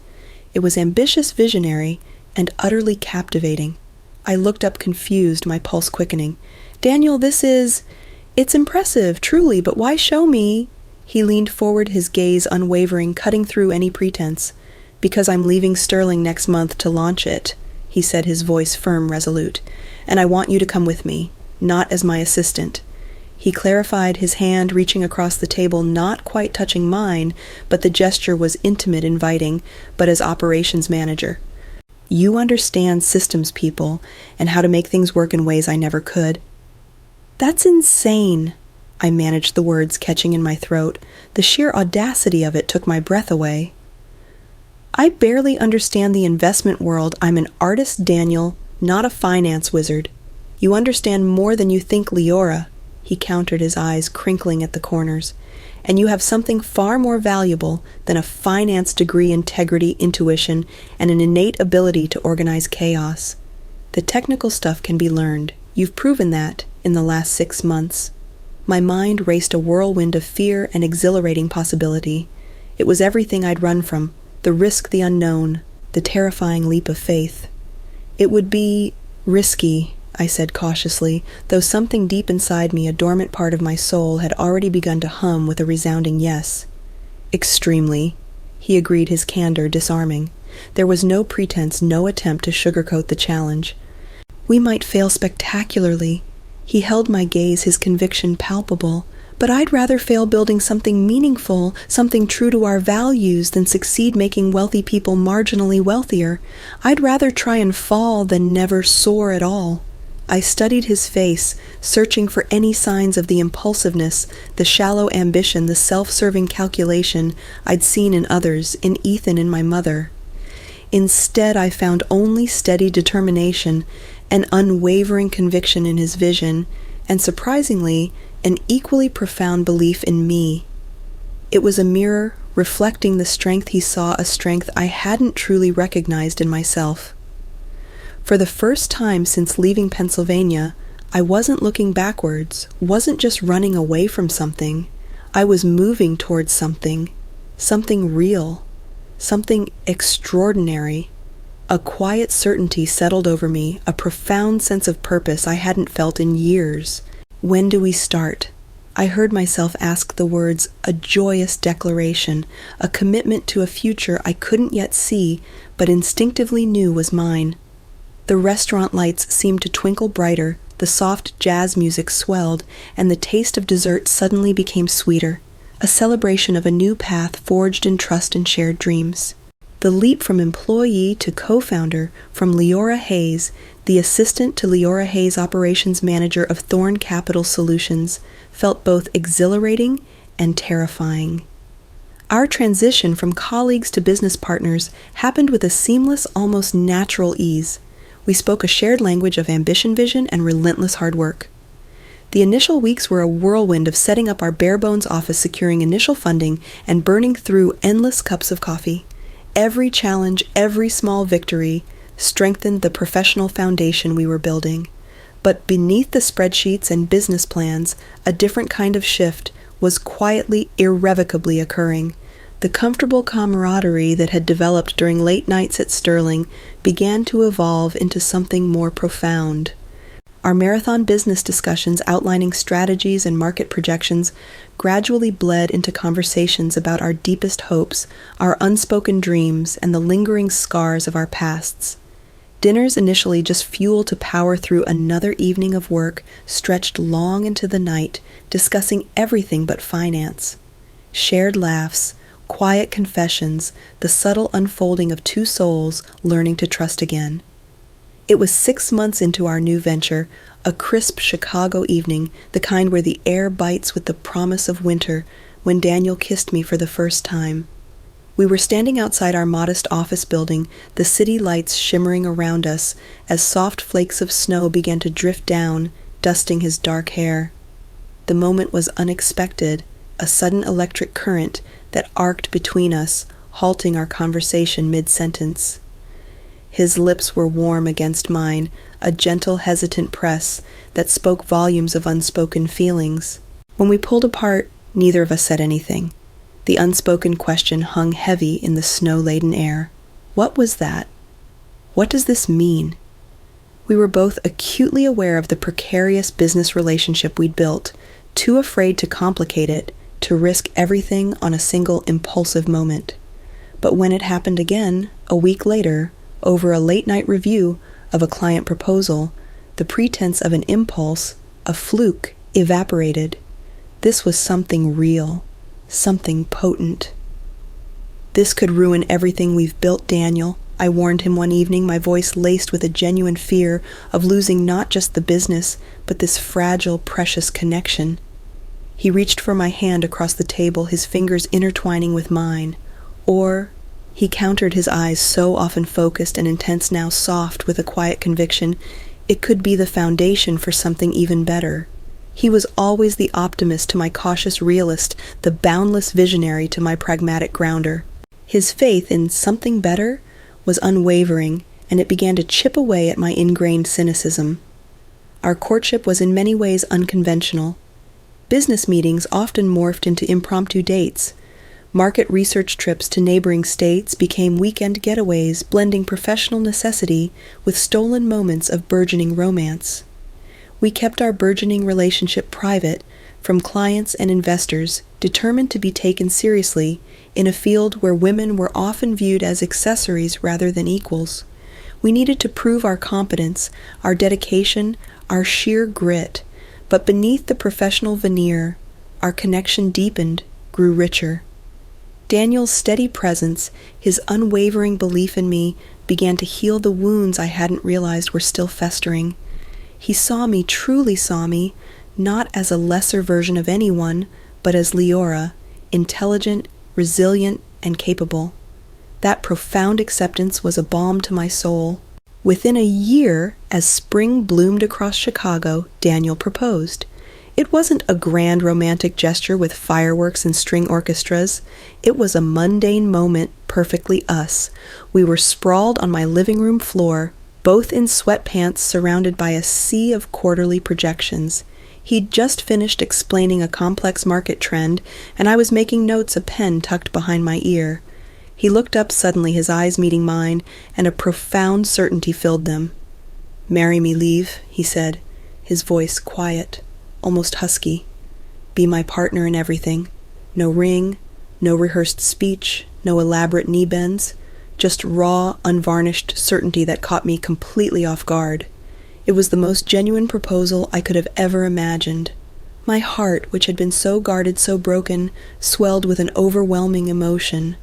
It was ambitious, visionary, and utterly captivating. I looked up confused, my pulse quickening. "Daniel, it's impressive, truly, but why show me?" He leaned forward, his gaze unwavering, cutting through any pretense. "Because I'm leaving Sterling next month to launch it," he said, his voice firm, resolute. "And I want you to come with me, not as my assistant." He clarified, his hand reaching across the table, not quite touching mine, but the gesture was intimate, inviting, but as operations manager. "You understand systems people and how to make things work in ways I never could." "That's insane," I managed the words catching in my throat. The sheer audacity of it took my breath away. "I barely understand the investment world. I'm an artist, Daniel, not a finance wizard." "You understand more than you think, Leora," he countered, his eyes crinkling at the corners. "And you have something far more valuable than a finance degree, integrity, intuition, and an innate ability to organize chaos. The technical stuff can be learned. You've proven that in the last 6 months. My mind raced a whirlwind of fear and exhilarating possibility. It was everything I'd run from, the risk, the unknown, the terrifying leap of faith. "It would be risky," I said cautiously, though something deep inside me, a dormant part of my soul, had already begun to hum with a resounding yes. "Extremely," he agreed, his candor disarming. There was no pretense, no attempt to sugarcoat the challenge. "We might fail spectacularly." He held my gaze, his conviction palpable. "But I'd rather fail building something meaningful, something true to our values, than succeed making wealthy people marginally wealthier. I'd rather try and fall than never soar at all." I studied his face, searching for any signs of the impulsiveness, the shallow ambition, the self-serving calculation I'd seen in others, in Ethan, in my mother. Instead, I found only steady determination, an unwavering conviction in his vision, and surprisingly, an equally profound belief in me. It was a mirror reflecting the strength he saw, a strength I hadn't truly recognized in myself. For the first time since leaving Pennsylvania, I wasn't looking backwards, wasn't just running away from something. I was moving towards something real, something extraordinary. A quiet certainty settled over me, a profound sense of purpose I hadn't felt in years. "When do we start?" I heard myself ask the words, a joyous declaration, a commitment to a future I couldn't yet see, but instinctively knew was mine. The restaurant lights seemed to twinkle brighter, the soft jazz music swelled, and the taste of dessert suddenly became sweeter, a celebration of a new path forged in trust and shared dreams. The leap from employee to co-founder, from Leora Hayes, the assistant to Leora Hayes operations manager of Thorn Capital Solutions, felt both exhilarating and terrifying. Our transition from colleagues to business partners happened with a seamless, almost natural ease. We spoke a shared language of ambition, vision, and relentless hard work. The initial weeks were a whirlwind of setting up our bare-bones office, securing initial funding, and burning through endless cups of coffee. Every challenge, every small victory strengthened the professional foundation we were building. But beneath the spreadsheets and business plans, a different kind of shift was quietly, irrevocably occurring. The comfortable camaraderie that had developed during late nights at Sterling began to evolve into something more profound. Our marathon business discussions outlining strategies and market projections gradually bled into conversations about our deepest hopes, our unspoken dreams, and the lingering scars of our pasts. Dinners, initially just fuel to power through another evening of work, stretched long into the night, discussing everything but finance. Shared laughs, quiet confessions, the subtle unfolding of two souls learning to trust again. It was 6 months into our new venture, a crisp Chicago evening, the kind where the air bites with the promise of winter, when Daniel kissed me for the first time. We were standing outside our modest office building, the city lights shimmering around us as soft flakes of snow began to drift down, dusting his dark hair. The moment was unexpected, a sudden electric current that arced between us, halting our conversation mid-sentence. His lips were warm against mine, a gentle, hesitant press that spoke volumes of unspoken feelings. When we pulled apart, neither of us said anything. The unspoken question hung heavy in the snow-laden air. What was that? What does this mean? We were both acutely aware of the precarious business relationship we'd built, too afraid to complicate it, to risk everything on a single impulsive moment. But when it happened again, a week later, over a late-night review of a client proposal, the pretense of an impulse, a fluke, evaporated. This was something real, something potent. "This could ruin everything we've built, Daniel," I warned him one evening, my voice laced with a genuine fear of losing not just the business, but this fragile, precious connection. He reached for my hand across the table, his fingers intertwining with mine. "Or," he countered, his eyes so often focused and intense, now soft with a quiet conviction, "it could be the foundation for something even better." He was always the optimist to my cautious realist, the boundless visionary to my pragmatic grounder. His faith in something better was unwavering, and it began to chip away at my ingrained cynicism. Our courtship was in many ways unconventional. Business meetings often morphed into impromptu dates. Market research trips to neighboring states became weekend getaways, blending professional necessity with stolen moments of burgeoning romance. We kept our burgeoning relationship private from clients and investors, determined to be taken seriously in a field where women were often viewed as accessories rather than equals. We needed to prove our competence, our dedication, our sheer grit, but beneath the professional veneer, our connection deepened, grew richer. Daniel's steady presence, his unwavering belief in me, began to heal the wounds I hadn't realized were still festering. He saw me, truly saw me, not as a lesser version of anyone, but as Leora, intelligent, resilient, and capable. That profound acceptance was a balm to my soul. Within a year, as spring bloomed across Chicago, Daniel proposed. It wasn't a grand romantic gesture with fireworks and string orchestras. It was a mundane moment, perfectly us. We were sprawled on my living room floor, both in sweatpants surrounded by a sea of quarterly projections. He'd just finished explaining a complex market trend, and I was making notes, a pen tucked behind my ear. He looked up suddenly, his eyes meeting mine, and a profound certainty filled them. "Marry me, Leave," he said, his voice quiet, almost husky. "Be my partner in everything. No ring, no rehearsed speech, no elaborate knee bends, just raw, unvarnished certainty that caught me completely off guard. It was the most genuine proposal I could have ever imagined. My heart, which had been so guarded, so broken, swelled with an overwhelming emotion.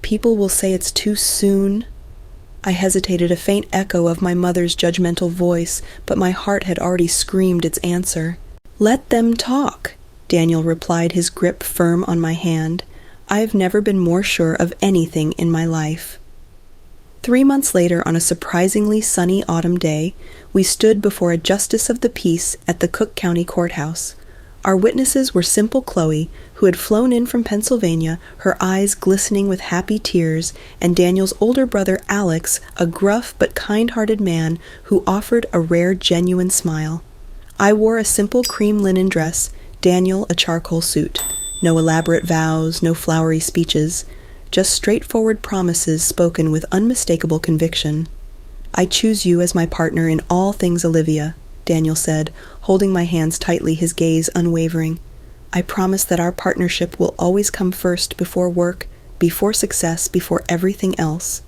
People will say it's too soon. I hesitated, a faint echo of my mother's judgmental voice, but my heart had already screamed its answer. "Let them talk," Daniel replied, his grip firm on my hand. "I've never been more sure of anything in my life." 3 months later, on a surprisingly sunny autumn day, we stood before a justice of the peace at the Cook County Courthouse. Our witnesses were simple Chloe, who had flown in from Pennsylvania, her eyes glistening with happy tears, and Daniel's older brother Alex, a gruff but kind-hearted man who offered a rare, genuine smile. I wore a simple cream linen dress, Daniel a charcoal suit. No elaborate vows, no flowery speeches, just straightforward promises spoken with unmistakable conviction. "I choose you as my partner in all things, Olivia," Daniel said, holding my hands tightly, his gaze unwavering. "I promise that our partnership will always come first, before work, before success, before everything else."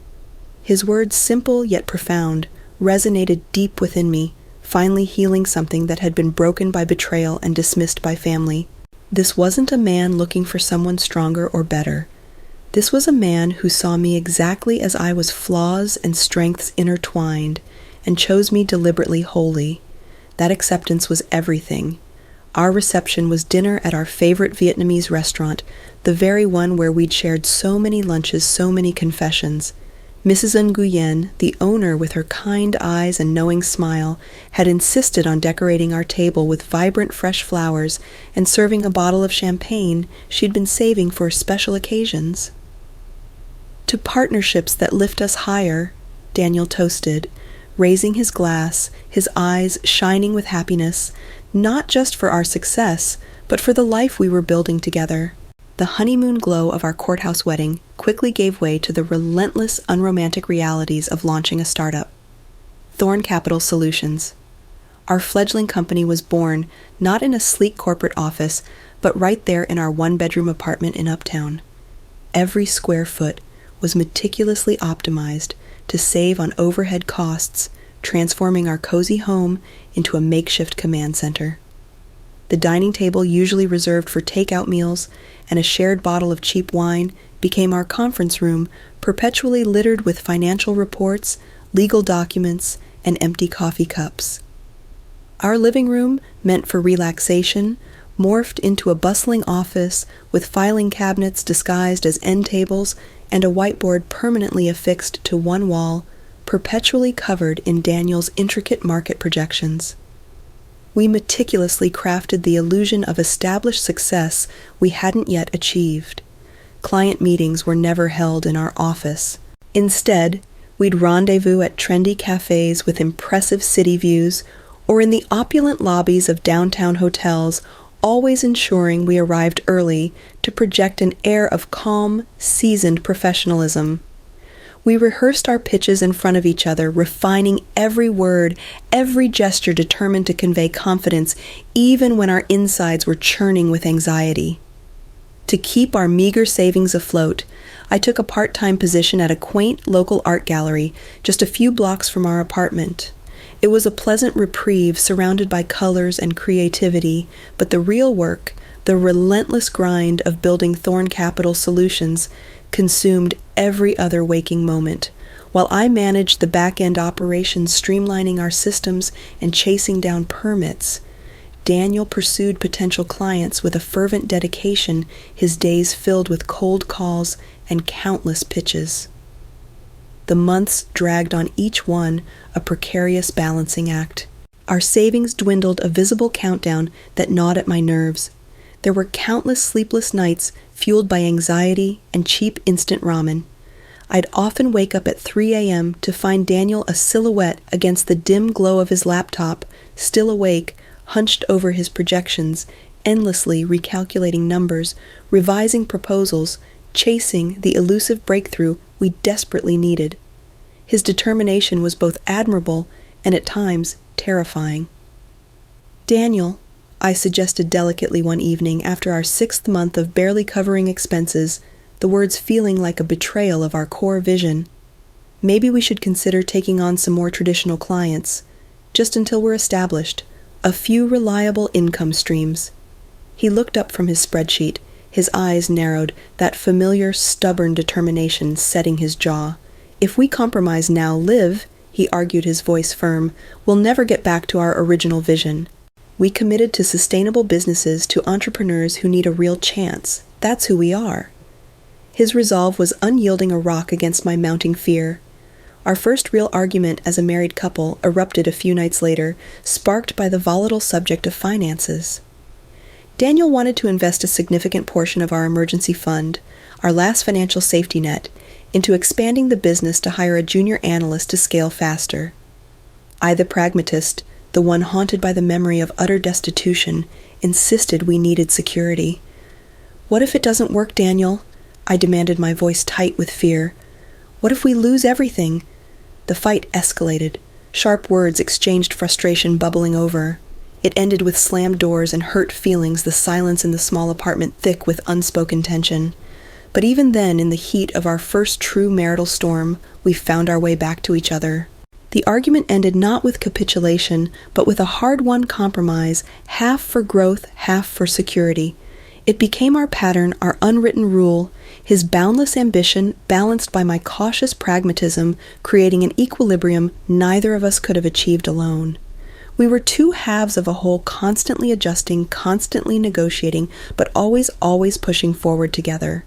His words, simple yet profound, resonated deep within me, finally healing something that had been broken by betrayal and dismissed by family. This wasn't a man looking for someone stronger or better. This was a man who saw me exactly as I was, flaws and strengths intertwined, and chose me deliberately wholly. That acceptance was everything. Our reception was dinner at our favorite Vietnamese restaurant, the very one where we'd shared so many lunches, so many confessions. Mrs. Nguyen, the owner, with her kind eyes and knowing smile, had insisted on decorating our table with vibrant fresh flowers and serving a bottle of champagne she'd been saving for special occasions. "To partnerships that lift us higher," Daniel toasted, raising his glass, his eyes shining with happiness, not just for our success, but for the life we were building together. The honeymoon glow of our courthouse wedding quickly gave way to the relentless, unromantic realities of launching a startup. Thorn Capital Solutions. Our fledgling company was born not in a sleek corporate office, but right there in our one-bedroom apartment in Uptown. Every square foot was meticulously optimized to save on overhead costs, transforming our cozy home into a makeshift command center. The dining table, usually reserved for takeout meals, and a shared bottle of cheap wine became our conference room, perpetually littered with financial reports, legal documents, and empty coffee cups. Our living room, meant for relaxation, morphed into a bustling office with filing cabinets disguised as end tables and a whiteboard permanently affixed to one wall, perpetually covered in Daniel's intricate market projections. We meticulously crafted the illusion of established success we hadn't yet achieved. Client meetings were never held in our office. Instead, we'd rendezvous at trendy cafes with impressive city views, or in the opulent lobbies of downtown hotels, always ensuring we arrived early to project an air of calm, seasoned professionalism. We rehearsed our pitches in front of each other, refining every word, every gesture determined to convey confidence, even when our insides were churning with anxiety. To keep our meager savings afloat, I took a part-time position at a quaint local art gallery just a few blocks from our apartment. It was a pleasant reprieve surrounded by colors and creativity, but the real work, the relentless grind of building Thorn Capital Solutions, consumed every other waking moment, while I managed the back-end operations, streamlining our systems and chasing down permits. Daniel pursued potential clients with a fervent dedication, his days filled with cold calls and countless pitches. The months dragged on, each one a precarious balancing act. Our savings dwindled, a visible countdown that gnawed at my nerves. There were countless sleepless nights fueled by anxiety and cheap instant ramen. I'd often wake up at 3 a.m. to find Daniel a silhouette against the dim glow of his laptop, still awake, hunched over his projections, endlessly recalculating numbers, revising proposals, chasing the elusive breakthrough we desperately needed. His determination was both admirable and at times terrifying. "Daniel," I suggested delicately one evening after our 6th month of barely covering expenses, the words feeling like a betrayal of our core vision, "maybe we should consider taking on some more traditional clients, just until we're established, a few reliable income streams." He looked up from his spreadsheet, his eyes narrowed, that familiar, stubborn determination setting his jaw. "If we compromise now, Liv," he argued, his voice firm, "we'll never get back to our original vision. We committed to sustainable businesses, to entrepreneurs who need a real chance. That's who we are." His resolve was unyielding, a rock against my mounting fear. Our first real argument as a married couple erupted a few nights later, sparked by the volatile subject of finances. Daniel wanted to invest a significant portion of our emergency fund, our last financial safety net, into expanding the business to hire a junior analyst to scale faster. I, the pragmatist, the one haunted by the memory of utter destitution, insisted we needed security. "What if it doesn't work, Daniel?" I demanded, my voice tight with fear. "What if we lose everything?" The fight escalated, sharp words exchanged, frustration bubbling over. It ended with slammed doors and hurt feelings, the silence in the small apartment thick with unspoken tension. But even then, in the heat of our first true marital storm, we found our way back to each other. The argument ended not with capitulation, but with a hard-won compromise, half for growth, half for security. It became our pattern, our unwritten rule, his boundless ambition balanced by my cautious pragmatism, creating an equilibrium neither of us could have achieved alone. We were two halves of a whole, constantly adjusting, constantly negotiating, but always pushing forward together.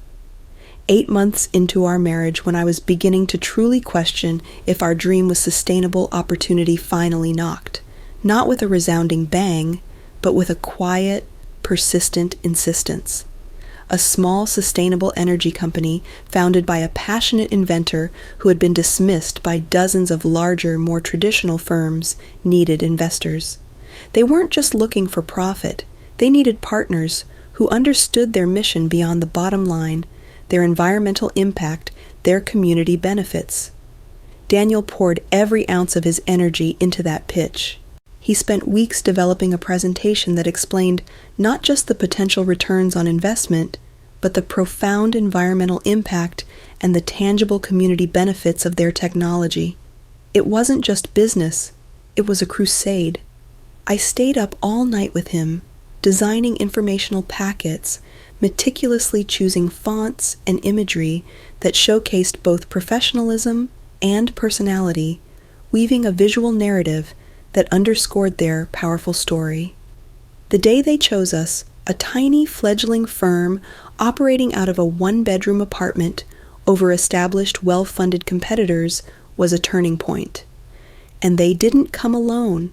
8 months into our marriage, when I was beginning to truly question if our dream was sustainable, opportunity finally knocked. Not with a resounding bang, but with a quiet, persistent insistence. A small, sustainable energy company founded by a passionate inventor who had been dismissed by dozens of larger, more traditional firms needed investors. They weren't just looking for profit. They needed partners who understood their mission beyond the bottom line, their environmental impact, their community benefits. Daniel poured every ounce of his energy into that pitch. He spent weeks developing a presentation that explained not just the potential returns on investment, but the profound environmental impact and the tangible community benefits of their technology. It wasn't just business, it was a crusade. I stayed up all night with him, designing informational packets, meticulously choosing fonts and imagery that showcased both professionalism and personality, weaving a visual narrative that underscored their powerful story. The day they chose us, a tiny fledgling firm operating out of a one-bedroom apartment over established, well-funded competitors, was a turning point. And they didn't come alone.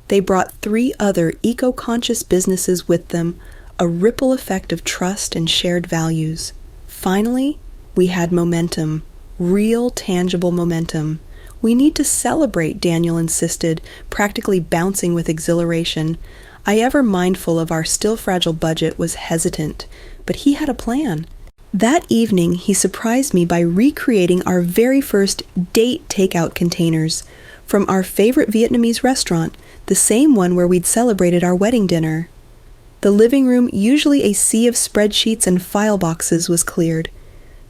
They brought 3 other eco-conscious businesses with them, a ripple effect of trust and shared values. Finally, we had momentum, real tangible momentum. "We need to celebrate," Daniel insisted, practically bouncing with exhilaration. I, ever mindful of our still fragile budget, was hesitant, but he had a plan. That evening, he surprised me by recreating our very first date takeout containers from our favorite Vietnamese restaurant, the same one where we'd celebrated our wedding dinner. The living room, usually a sea of spreadsheets and file boxes, was cleared.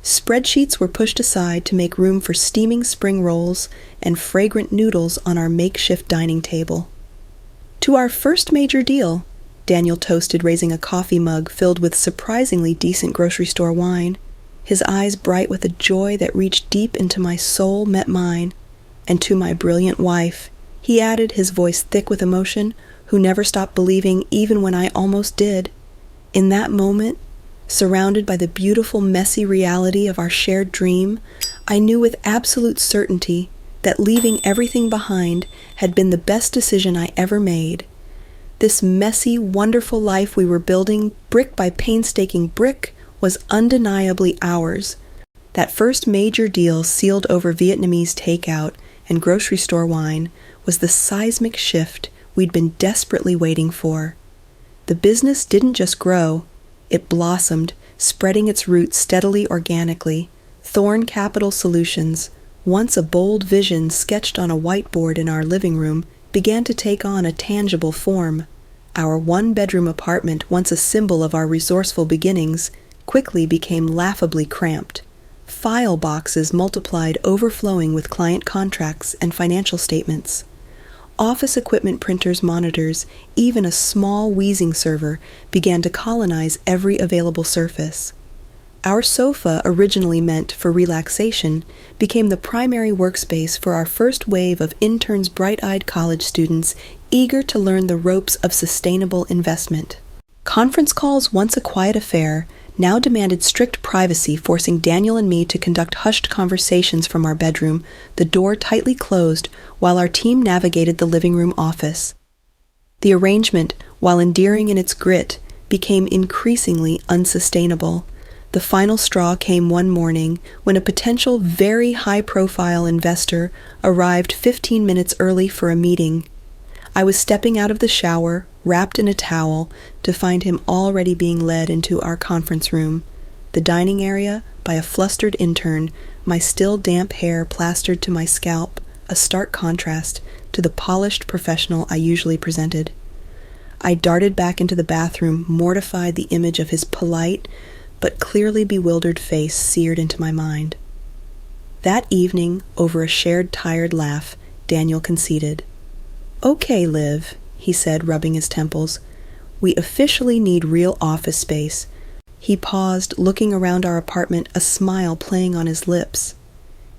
Spreadsheets were pushed aside to make room for steaming spring rolls and fragrant noodles on our makeshift dining table. "To our first major deal," Daniel toasted, raising a coffee mug filled with surprisingly decent grocery store wine. His eyes, bright with a joy that reached deep into my soul, met mine. "And to my brilliant wife," he added, his voice thick with emotion, "who never stopped believing even when I almost did." In that moment, surrounded by the beautiful, messy reality of our shared dream, I knew with absolute certainty that leaving everything behind had been the best decision I ever made. This messy, wonderful life we were building, brick by painstaking brick, was undeniably ours. That first major deal, sealed over Vietnamese takeout and grocery store wine, was the seismic shift we'd been desperately waiting for. The business didn't just grow, it blossomed, spreading its roots steadily, organically. Thorn Capital Solutions, once a bold vision sketched on a whiteboard in our living room, began to take on a tangible form. Our one-bedroom apartment, once a symbol of our resourceful beginnings, quickly became laughably cramped. File boxes multiplied, overflowing with client contracts and financial statements. Office equipment, printers, monitors, even a small wheezing server began to colonize every available surface. Our sofa, originally meant for relaxation, became the primary workspace for our first wave of interns, bright-eyed college students eager to learn the ropes of sustainable investment. Conference calls, once a quiet affair, now demanded strict privacy, forcing Daniel and me to conduct hushed conversations from our bedroom, the door tightly closed, while our team navigated the living room office. The arrangement, while endearing in its grit, became increasingly unsustainable. The final straw came one morning when a potential very high-profile investor arrived 15 minutes early for a meeting. I was stepping out of the shower, wrapped in a towel, to find him already being led into our conference room, the dining area by a flustered intern, my still damp hair plastered to my scalp, a stark contrast to the polished professional I usually presented. I darted back into the bathroom, mortified the image of his polite but clearly bewildered face seared into my mind. That evening, over a shared tired laugh, Daniel conceded. "Okay, Liv," he said, rubbing his temples. "We officially need real office space." He paused, looking around our apartment, a smile playing on his lips.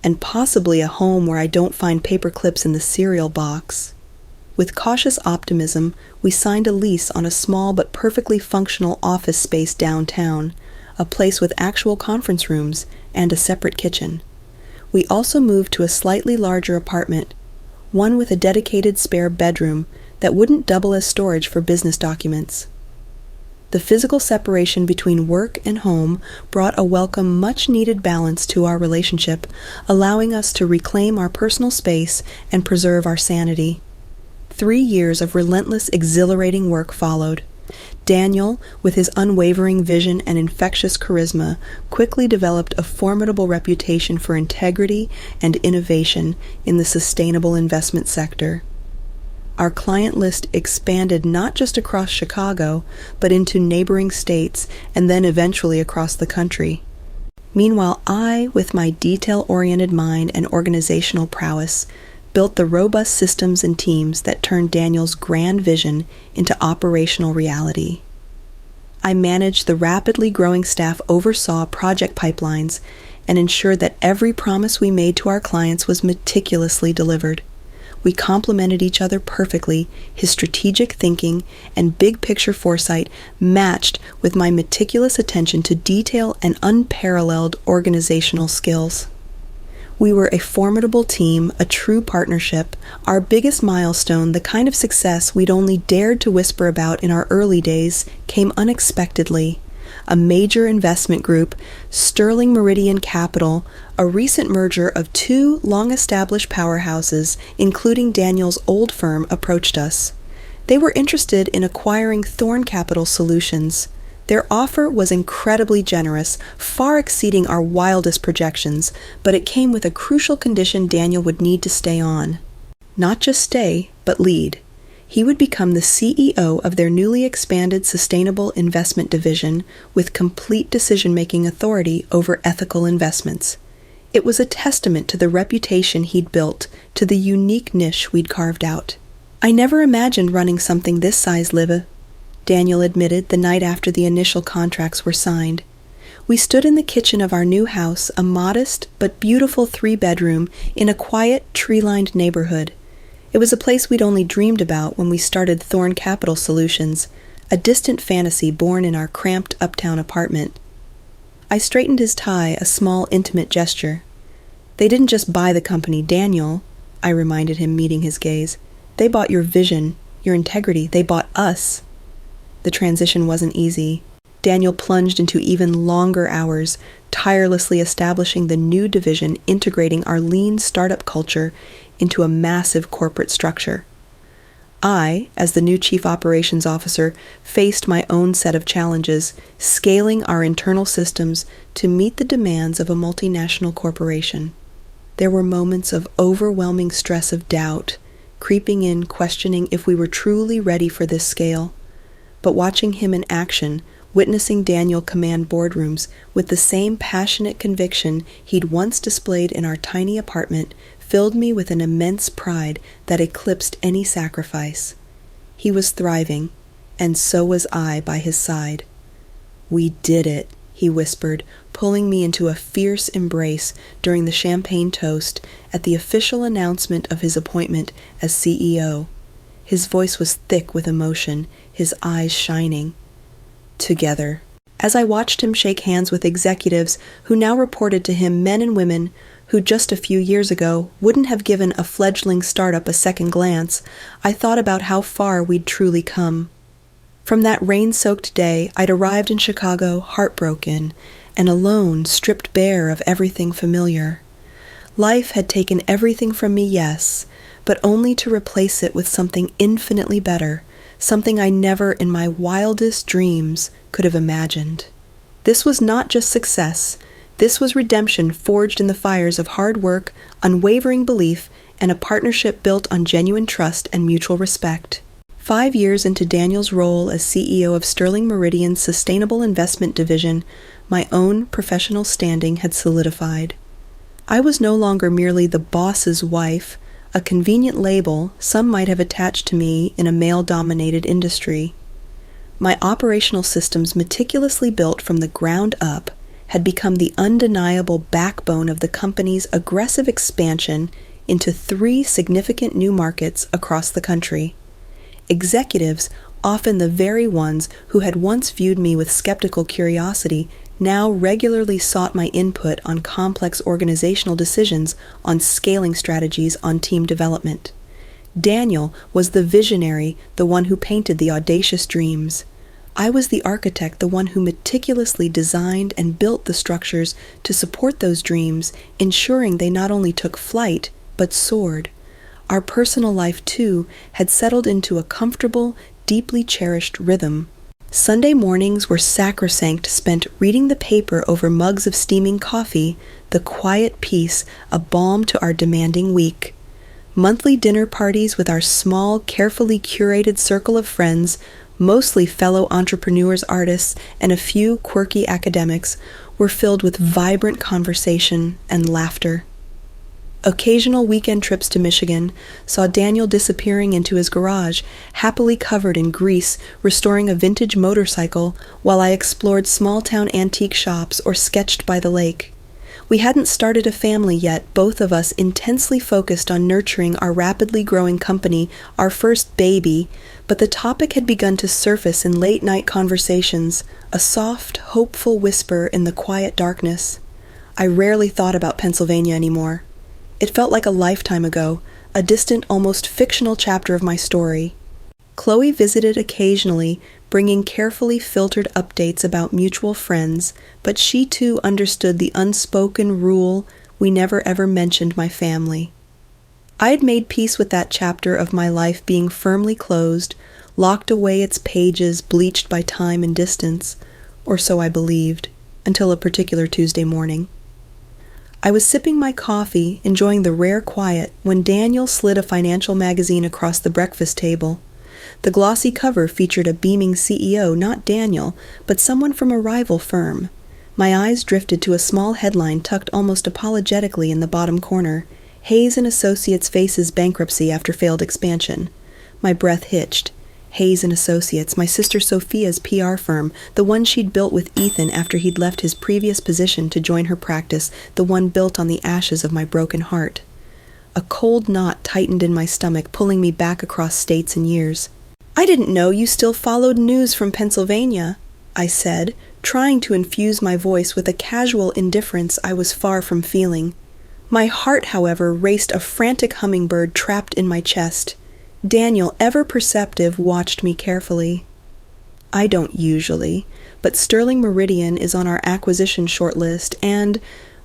"And possibly a home where I don't find paper clips in the cereal box." With cautious optimism, we signed a lease on a small but perfectly functional office space downtown, a place with actual conference rooms and a separate kitchen. We also moved to a slightly larger apartment, one with a dedicated spare bedroom that wouldn't double as storage for business documents. The physical separation between work and home brought a welcome, much-needed balance to our relationship, allowing us to reclaim our personal space and preserve our sanity. 3 years of relentless, exhilarating work followed. Daniel, with his unwavering vision and infectious charisma, quickly developed a formidable reputation for integrity and innovation in the sustainable investment sector. Our client list expanded not just across Chicago, but into neighboring states and then eventually across the country. Meanwhile, I, with my detail-oriented mind and organizational prowess, built the robust systems and teams that turned Daniel's grand vision into operational reality. I managed the rapidly growing staff, oversaw project pipelines, and ensured that every promise we made to our clients was meticulously delivered. We complemented each other perfectly, his strategic thinking and big-picture foresight matched with my meticulous attention to detail and unparalleled organizational skills. We were a formidable team, a true partnership. Our biggest milestone, the kind of success we'd only dared to whisper about in our early days, came unexpectedly. A major investment group, Sterling Meridian Capital, a recent merger of 2 long-established powerhouses, including Daniel's old firm, approached us. They were interested in acquiring Thorn Capital Solutions. Their offer was incredibly generous, far exceeding our wildest projections, but it came with a crucial condition: Daniel would need to stay on. Not just stay, but lead. He would become the CEO of their newly expanded Sustainable Investment Division with complete decision-making authority over ethical investments. It was a testament to the reputation he'd built, to the unique niche we'd carved out. "I never imagined running something this size, Liv," Daniel admitted the night after the initial contracts were signed. We stood in the kitchen of our new house, a modest but beautiful 3-bedroom in a quiet, tree-lined neighborhood. It was a place we'd only dreamed about when we started Thorn Capital Solutions, a distant fantasy born in our cramped uptown apartment. I straightened his tie, a small, intimate gesture. "They didn't just buy the company, Daniel," I reminded him, meeting his gaze. "They bought your vision, your integrity. They bought us." The transition wasn't easy. Daniel plunged into even longer hours, tirelessly establishing the new division, integrating our lean startup culture into a massive corporate structure. I, as the new Chief Operations Officer, faced my own set of challenges, scaling our internal systems to meet the demands of a multinational corporation. There were moments of overwhelming stress, of doubt, creeping in, questioning if we were truly ready for this scale. But watching him in action, witnessing Daniel command boardrooms with the same passionate conviction he'd once displayed in our tiny apartment, filled me with an immense pride that eclipsed any sacrifice. He was thriving, and so was I by his side. "We did it," he whispered, pulling me into a fierce embrace during the champagne toast at the official announcement of his appointment as CEO. His voice was thick with emotion, his eyes shining. "Together." As I watched him shake hands with executives who now reported to him, men and women who just a few years ago wouldn't have given a fledgling startup a second glance, I thought about how far we'd truly come. From that rain-soaked day, I'd arrived in Chicago heartbroken and alone, stripped bare of everything familiar. Life had taken everything from me, yes, but only to replace it with something infinitely better, something I never in my wildest dreams could have imagined. This was not just success. This was redemption forged in the fires of hard work, unwavering belief, and a partnership built on genuine trust and mutual respect. 5 years into Daniel's role as CEO of Sterling Meridian's Sustainable Investment Division, my own professional standing had solidified. I was no longer merely the boss's wife, a convenient label some might have attached to me in a male-dominated industry. My operational systems, meticulously built from the ground up, had become the undeniable backbone of the company's aggressive expansion into 3 significant new markets across the country. Executives, often the very ones who had once viewed me with skeptical curiosity, now regularly sought my input on complex organizational decisions, on scaling strategies, on team development. Daniel was the visionary, the one who painted the audacious dreams. I was the architect, the one who meticulously designed and built the structures to support those dreams, ensuring they not only took flight, but soared. Our personal life, too, had settled into a comfortable, deeply cherished rhythm. Sunday mornings were sacrosanct, spent reading the paper over mugs of steaming coffee, the quiet peace, a balm to our demanding week. Monthly dinner parties with our small, carefully curated circle of friends, mostly fellow entrepreneurs, artists, and a few quirky academics, were filled with vibrant conversation and laughter. Occasional weekend trips to Michigan saw Daniel disappearing into his garage, happily covered in grease, restoring a vintage motorcycle, while I explored small-town antique shops or sketched by the lake. We hadn't started a family yet, both of us intensely focused on nurturing our rapidly growing company, our first baby, but the topic had begun to surface in late-night conversations, a soft, hopeful whisper in the quiet darkness. I rarely thought about Pennsylvania anymore. It felt like a lifetime ago, a distant, almost fictional chapter of my story. Chloe visited occasionally, bringing carefully filtered updates about mutual friends, but she too understood the unspoken rule we never ever mentioned my family. I had made peace with that chapter of my life being firmly closed, locked away its pages bleached by time and distance, or so I believed, until a particular Tuesday morning. I was sipping my coffee, enjoying the rare quiet, when Daniel slid a financial magazine across the breakfast table. The glossy cover featured a beaming CEO, not Daniel, but someone from a rival firm. My eyes drifted to a small headline tucked almost apologetically in the bottom corner: Hayes & Associates faces bankruptcy after failed expansion. My breath hitched. Hayes & Associates, my sister Sophia's PR firm, the one she'd built with Ethan after he'd left his previous position to join her practice, the one built on the ashes of my broken heart. A cold knot tightened in my stomach, pulling me back across states and years. "I didn't know you still followed news from Pennsylvania," I said, trying to infuse my voice with a casual indifference I was far from feeling. My heart, however, raced a frantic hummingbird trapped in my chest. Daniel, ever perceptive, watched me carefully. "I don't usually, but Sterling Meridian is on our acquisition shortlist and,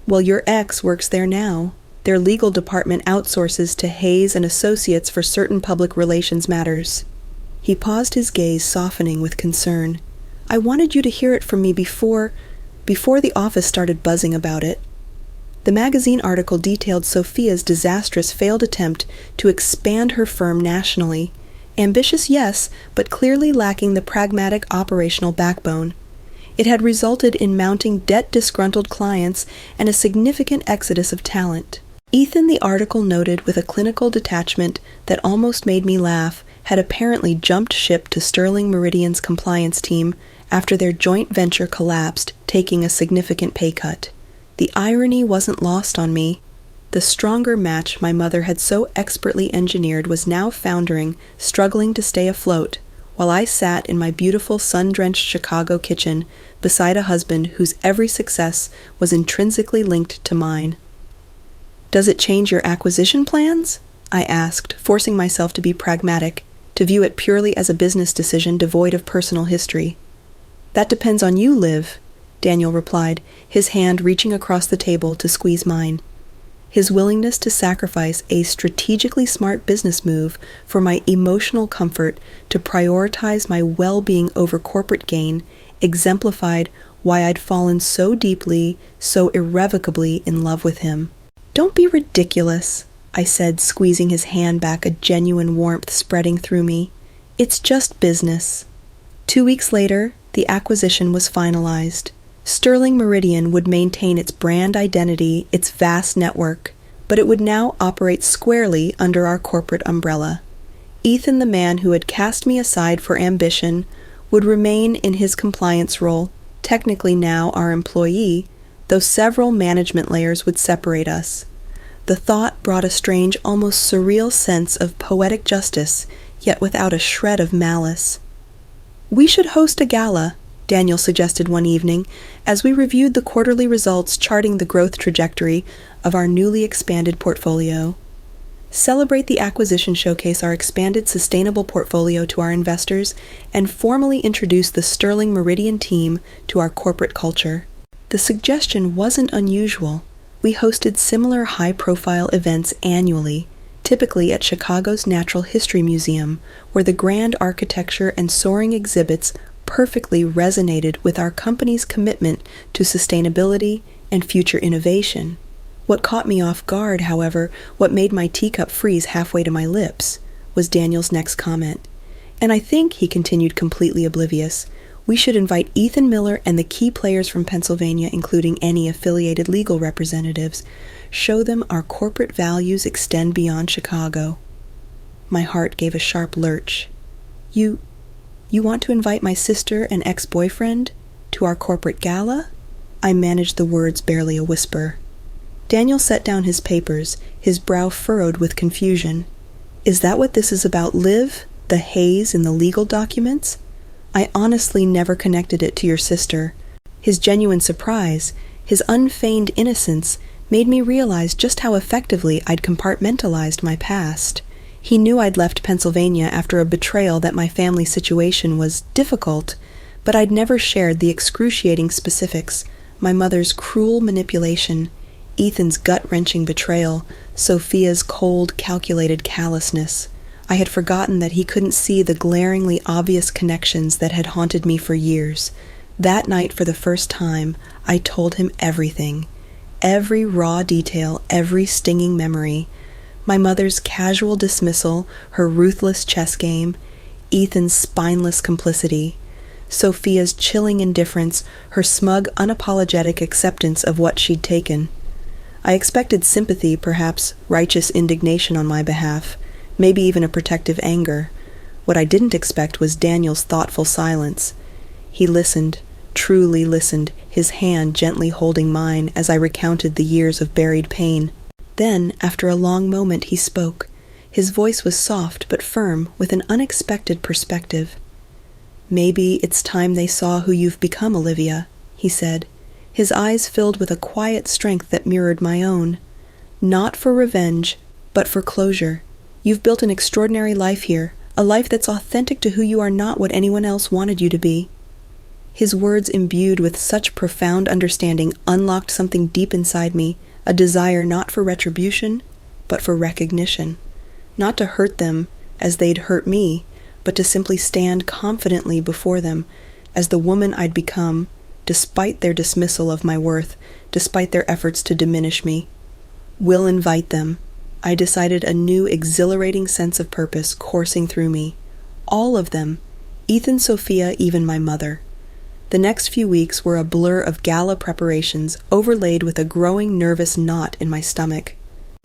well, your ex works there now. Their legal department outsources to Hayes & Associates for certain public relations matters." He paused, his gaze softening with concern. "I wanted you to hear it from me before the office started buzzing about it." The magazine article detailed Sophia's disastrous failed attempt to expand her firm nationally. Ambitious, yes, but clearly lacking the pragmatic operational backbone. It had resulted in mounting debt-disgruntled clients and a significant exodus of talent. Ethan, the article noted with a clinical detachment that almost made me laugh, had apparently jumped ship to Sterling Meridian's compliance team after their joint venture collapsed, taking a significant pay cut. The irony wasn't lost on me. The stronger match my mother had so expertly engineered was now foundering, struggling to stay afloat. while I sat in my beautiful sun-drenched Chicago kitchen beside a husband whose every success was intrinsically linked to mine. "Does it change your acquisition plans?" I asked, forcing myself to be pragmatic, to view it purely as a business decision devoid of personal history. "That depends on you, Liv," Daniel replied, his hand reaching across the table to squeeze mine. His willingness to sacrifice a strategically smart business move for my emotional comfort, to prioritize my well-being over corporate gain, exemplified why I'd fallen so deeply, so irrevocably in love with him. "Don't be ridiculous," I said, squeezing his hand back, a genuine warmth spreading through me. "It's just business." 2 weeks later, the acquisition was finalized. Sterling Meridian would maintain its brand identity, its vast network, but it would now operate squarely under our corporate umbrella. Ethan, the man who had cast me aside for ambition, would remain in his compliance role, technically now our employee, though several management layers would separate us. The thought brought a strange, almost surreal sense of poetic justice, yet without a shred of malice. "We should host a gala," Daniel suggested one evening, as we reviewed the quarterly results charting the growth trajectory of our newly expanded portfolio. "Celebrate the acquisition, showcase our expanded sustainable portfolio to our investors, and formally introduce the Sterling Meridian team to our corporate culture." The suggestion wasn't unusual. We hosted similar high-profile events annually, typically at Chicago's Natural History Museum, where the grand architecture and soaring exhibits perfectly resonated with our company's commitment to sustainability and future innovation. What caught me off guard, however, what made my teacup freeze halfway to my lips, was Daniel's next comment. "And I think," he continued, completely oblivious, "we should invite Ethan Miller and the key players from Pennsylvania, including any affiliated legal representatives. Show them our corporate values extend beyond Chicago." My heart gave a sharp lurch. You want to invite my sister and ex-boyfriend to our corporate gala?" I managed the words barely a whisper. Daniel set down his papers, his brow furrowed with confusion. "Is that what this is about, Liv? The haze in the legal documents? I honestly never connected it to your sister." His genuine surprise, his unfeigned innocence, made me realize just how effectively I'd compartmentalized my past. He knew I'd left Pennsylvania after a betrayal, that my family situation was difficult, but I'd never shared the excruciating specifics: my mother's cruel manipulation, Ethan's gut-wrenching betrayal, Sophia's cold, calculated callousness. I had forgotten that he couldn't see the glaringly obvious connections that had haunted me for years. That night, for the first time, I told him everything. Every raw detail, every stinging memory. My mother's casual dismissal, her ruthless chess game, Ethan's spineless complicity, Sophia's chilling indifference, her smug, unapologetic acceptance of what she'd taken. I expected sympathy, perhaps righteous indignation on my behalf, maybe even a protective anger. What I didn't expect was Daniel's thoughtful silence. He listened, truly listened, his hand gently holding mine as I recounted the years of buried pain. Then, after a long moment, he spoke. His voice was soft but firm, with an unexpected perspective. "Maybe it's time they saw who you've become, Olivia," he said, his eyes filled with a quiet strength that mirrored my own. "Not for revenge, but for closure. You've built an extraordinary life here, a life that's authentic to who you are, not what anyone else wanted you to be." His words, imbued with such profound understanding, unlocked something deep inside me, a desire not for retribution, but for recognition. Not to hurt them as they'd hurt me, but to simply stand confidently before them as the woman I'd become, despite their dismissal of my worth, despite their efforts to diminish me. "We'll invite them." I decided, a new exhilarating sense of purpose coursing through me. All of them. Ethan, Sophia, even my mother. The next few weeks were a blur of gala preparations, overlaid with a growing nervous knot in my stomach.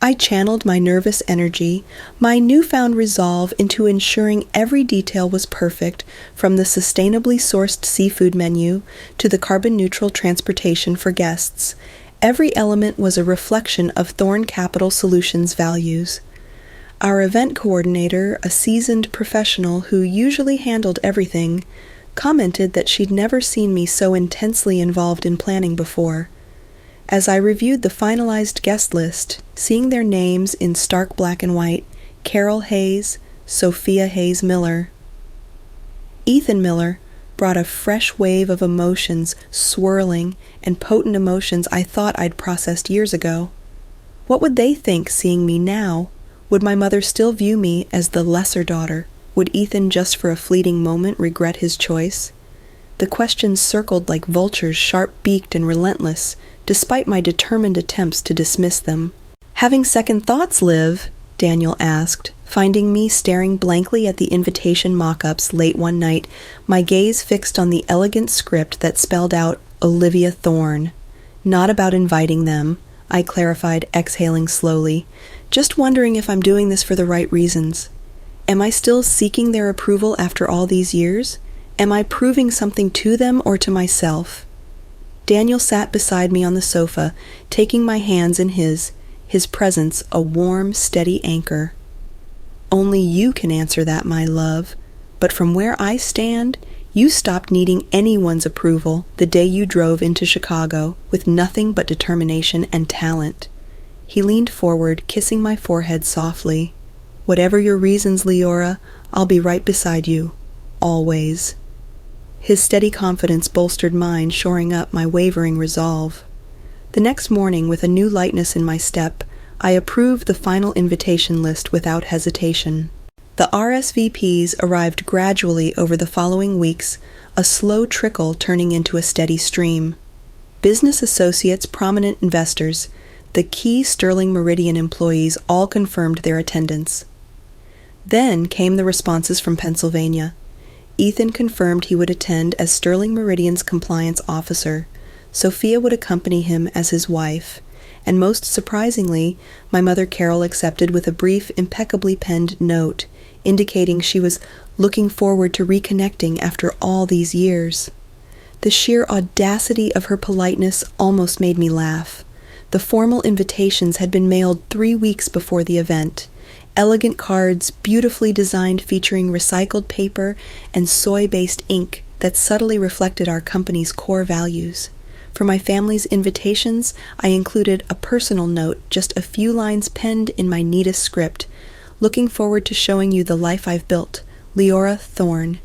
I channeled my nervous energy, my newfound resolve, into ensuring every detail was perfect, from the sustainably sourced seafood menu to the carbon-neutral transportation for guests. Every element was a reflection of Thorn Capital Solutions' values. Our event coordinator, a seasoned professional who usually handled everything, commented that she'd never seen me so intensely involved in planning before. As I reviewed the finalized guest list, seeing their names in stark black and white, Carol Hayes, Sophia Hayes Miller. Ethan Miller brought a fresh wave of emotions, swirling and potent emotions I thought I'd processed years ago. What would they think seeing me now? Would my mother still view me as the lesser daughter? Would Ethan just for a fleeting moment regret his choice? The questions circled like vultures, sharp-beaked and relentless, despite my determined attempts to dismiss them. "Having second thoughts, Liv?" Daniel asked, finding me staring blankly at the invitation mock-ups late one night, my gaze fixed on the elegant script that spelled out Olivia Thorne. "Not about inviting them," I clarified, exhaling slowly. "Just wondering if I'm doing this for the right reasons. Am I still seeking their approval after all these years? Am I proving something to them or to myself?" Daniel sat beside me on the sofa, taking my hands in his presence a warm, steady anchor. "Only you can answer that, my love. But from where I stand, you stopped needing anyone's approval the day you drove into Chicago with nothing but determination and talent." He leaned forward, kissing my forehead softly. "Whatever your reasons, Leora, I'll be right beside you. Always." His steady confidence bolstered mine, shoring up my wavering resolve. The next morning, with a new lightness in my step, I approved the final invitation list without hesitation. The RSVPs arrived gradually over the following weeks, a slow trickle turning into a steady stream. Business associates, prominent investors, the key Sterling Meridian employees all confirmed their attendance. Then came the responses from Pennsylvania. Ethan confirmed he would attend as Sterling Meridian's compliance officer. Sophia would accompany him as his wife, and most surprisingly, my mother Carol accepted with a brief, impeccably penned note, indicating she was looking forward to reconnecting after all these years. The sheer audacity of her politeness almost made me laugh. The formal invitations had been mailed 3 weeks before the event. Elegant cards, beautifully designed, featuring recycled paper and soy-based ink that subtly reflected our company's core values. For my family's invitations, I included a personal note, just a few lines penned in my neatest script. "Looking forward to showing you the life I've built. Leora Thorne."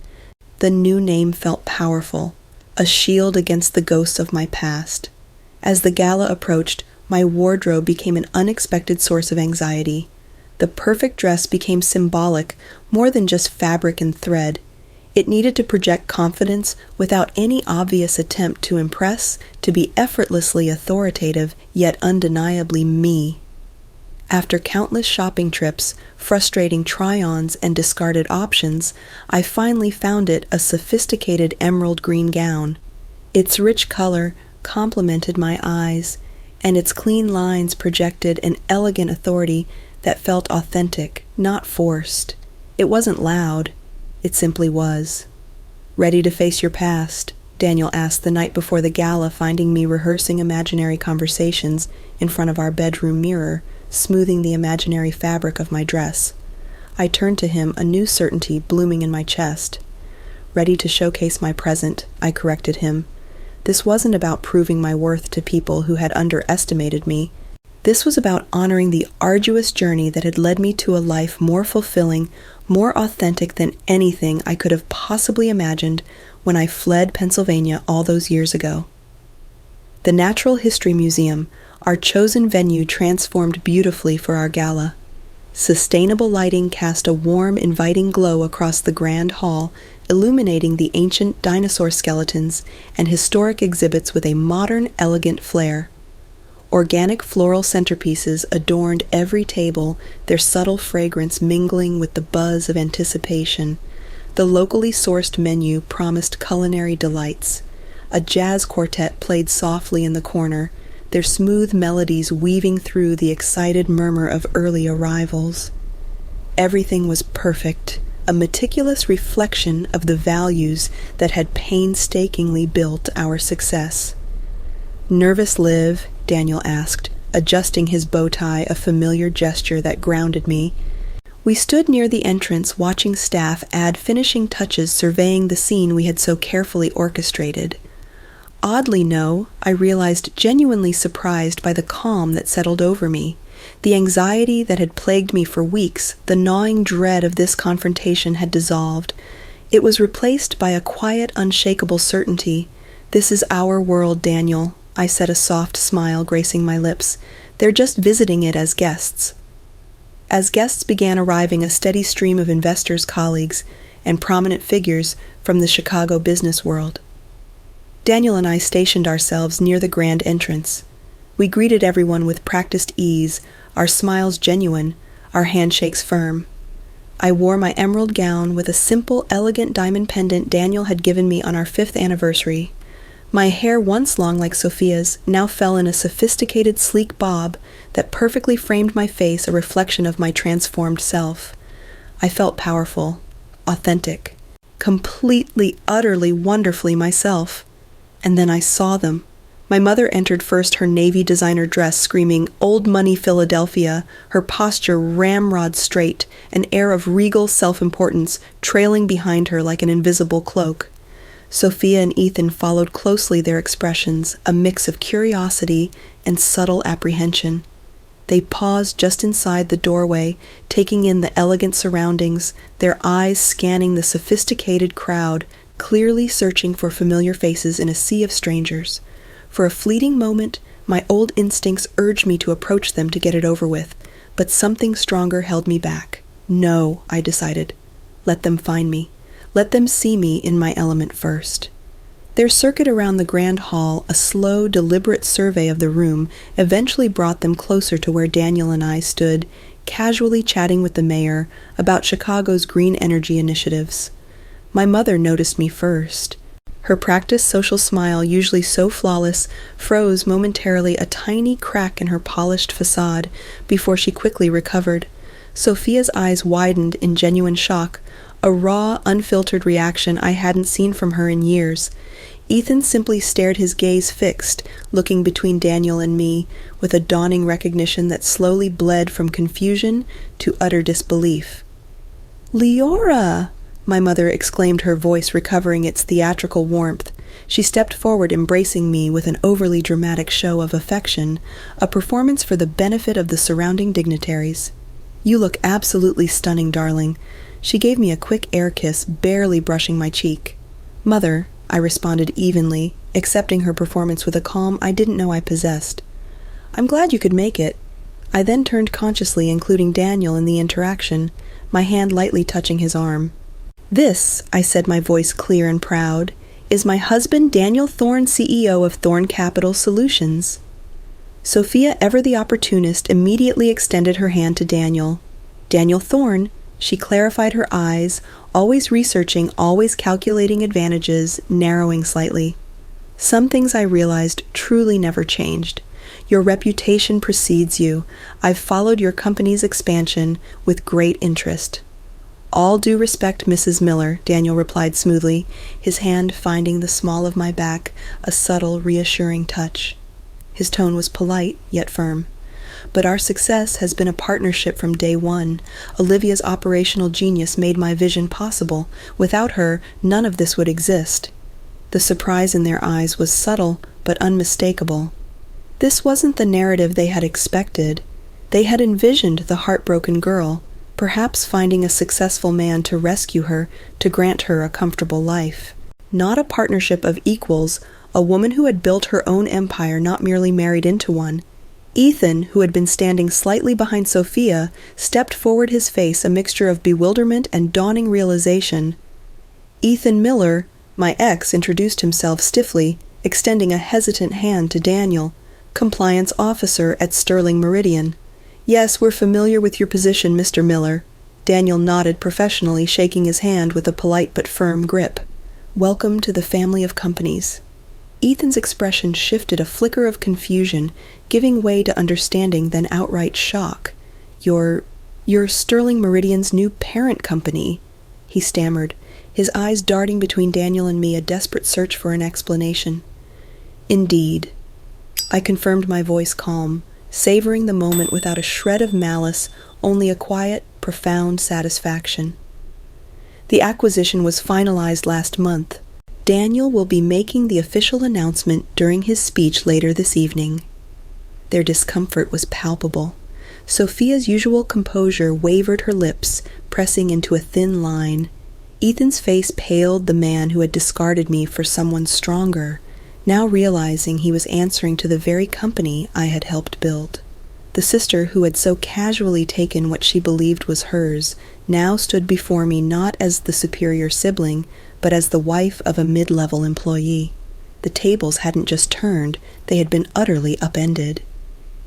The new name felt powerful, a shield against the ghosts of my past. As the gala approached, my wardrobe became an unexpected source of anxiety. The perfect dress became symbolic, more than just fabric and thread. It needed to project confidence without any obvious attempt to impress, to be effortlessly authoritative, yet undeniably me. After countless shopping trips, frustrating try-ons, and discarded options, I finally found it a sophisticated emerald green gown. Its rich color complemented my eyes, and its clean lines projected an elegant authority that felt authentic, not forced. It wasn't loud. It simply was. "Ready to face your past?" Daniel asked the night before the gala, finding me rehearsing imaginary conversations in front of our bedroom mirror, smoothing the imaginary fabric of my dress. I turned to him, a new certainty blooming in my chest. "Ready to showcase my present," I corrected him. This wasn't about proving my worth to people who had underestimated me. This was about honoring the arduous journey that had led me to a life more fulfilling, more authentic than anything I could have possibly imagined when I fled Pennsylvania all those years ago. The Natural History Museum, our chosen venue, transformed beautifully for our gala. Sustainable lighting cast a warm, inviting glow across the grand hall, illuminating the ancient dinosaur skeletons and historic exhibits with a modern, elegant flair. Organic floral centerpieces adorned every table, their subtle fragrance mingling with the buzz of anticipation. The locally sourced menu promised culinary delights. A jazz quartet played softly in the corner, their smooth melodies weaving through the excited murmur of early arrivals. Everything was perfect, a meticulous reflection of the values that had painstakingly built our success. "Nervous, Liv?" Daniel asked, adjusting his bow tie, a familiar gesture that grounded me. We stood near the entrance, watching staff add finishing touches, surveying the scene we had so carefully orchestrated. Oddly no, I realized, genuinely surprised by the calm that settled over me. The anxiety that had plagued me for weeks, the gnawing dread of this confrontation had dissolved. It was replaced by a quiet, unshakable certainty. "This is our world, Daniel," I said, a soft smile gracing my lips. "They're just visiting it as guests." As guests began arriving, a steady stream of investors, colleagues, and prominent figures from the Chicago business world. Daniel and I stationed ourselves near the grand entrance. We greeted everyone with practiced ease, our smiles genuine, our handshakes firm. I wore my emerald gown with a simple, elegant diamond pendant Daniel had given me on our 5th anniversary. My hair, once long like Sophia's, now fell in a sophisticated, sleek bob that perfectly framed my face, a reflection of my transformed self. I felt powerful, authentic, completely, utterly, wonderfully myself. And then I saw them. My mother entered first, her navy designer dress screaming "Old Money Philadelphia," her posture ramrod straight, an air of regal self-importance trailing behind her like an invisible cloak. Sophia and Ethan followed closely, their expressions a mix of curiosity and subtle apprehension. They paused just inside the doorway, taking in the elegant surroundings, their eyes scanning the sophisticated crowd, clearly searching for familiar faces in a sea of strangers. For a fleeting moment, my old instincts urged me to approach them to get it over with, but something stronger held me back. No, I decided. Let them find me. Let them see me in my element first. Their circuit around the grand hall, a slow, deliberate survey of the room, eventually brought them closer to where Daniel and I stood, casually chatting with the mayor about Chicago's green energy initiatives. My mother noticed me first. Her practiced social smile, usually so flawless, froze momentarily, a tiny crack in her polished facade, before she quickly recovered. Sophia's eyes widened in genuine shock, a raw, unfiltered reaction I hadn't seen from her in years. Ethan simply stared, his gaze fixed, looking between Daniel and me, with a dawning recognition that slowly bled from confusion to utter disbelief. "Leora!" my mother exclaimed, her voice recovering its theatrical warmth. She stepped forward, embracing me with an overly dramatic show of affection, a performance for the benefit of the surrounding dignitaries. "You look absolutely stunning, darling." She gave me a quick air kiss, barely brushing my cheek. "Mother," I responded evenly, accepting her performance with a calm I didn't know I possessed. "I'm glad you could make it." I then turned consciously, including Daniel in the interaction, my hand lightly touching his arm. "This," I said, my voice clear and proud, "is my husband, Daniel Thorne, CEO of Thorne Capital Solutions." Sophia, ever the opportunist, immediately extended her hand to Daniel. "Daniel Thorne," she clarified, her eyes, always researching, always calculating advantages, narrowing slightly. "Some things I realized truly never changed. Your reputation precedes you. I've followed your company's expansion with great interest." "All due respect, Mrs. Miller," Daniel replied smoothly, his hand finding the small of my back, a subtle, reassuring touch. His tone was polite, yet firm. "But our success has been a partnership from day one. Olivia's operational genius made my vision possible. Without her, none of this would exist." The surprise in their eyes was subtle, but unmistakable. This wasn't the narrative they had expected. They had envisioned the heartbroken girl, perhaps finding a successful man to rescue her, to grant her a comfortable life. Not a partnership of equals, a woman who had built her own empire, not merely married into one. Ethan, who had been standing slightly behind Sophia, stepped forward, his face a mixture of bewilderment and dawning realization. "Ethan Miller," my ex introduced himself stiffly, extending a hesitant hand to Daniel, "compliance officer at Sterling Meridian." "Yes, we're familiar with your position, Mr. Miller." Daniel nodded professionally, shaking his hand with a polite but firm grip. "Welcome to the family of companies." Ethan's expression shifted, a flicker of confusion, giving way to understanding, then outright shock. You're Sterling Meridian's new parent company," he stammered, his eyes darting between Daniel and me, a desperate search for an explanation. "Indeed." I confirmed, my voice calm, savoring the moment without a shred of malice, only a quiet, profound satisfaction. The acquisition was finalized last month. Daniel will be making the official announcement during his speech later this evening. Their discomfort was palpable. Sophia's usual composure wavered her lips, pressing into a thin line. Ethan's face paled the man who had discarded me for someone stronger, now realizing he was answering to the very company I had helped build. The sister who had so casually taken what she believed was hers now stood before me not as the superior sibling, but as the wife of a mid-level employee. The tables hadn't just turned, they had been utterly upended.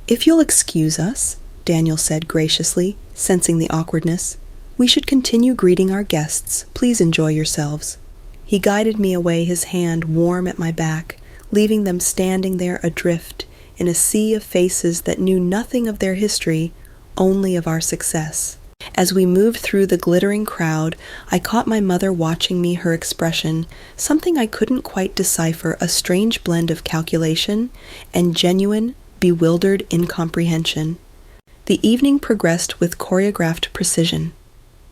"If you'll excuse us," Daniel said graciously, sensing the awkwardness, "we should continue greeting our guests. Please enjoy yourselves." He guided me away, his hand warm at my back, leaving them standing there adrift in a sea of faces that knew nothing of their history, only of our success. As we moved through the glittering crowd, I caught my mother watching me, her expression, something I couldn't quite decipher, a strange blend of calculation and genuine, bewildered incomprehension. The evening progressed with choreographed precision.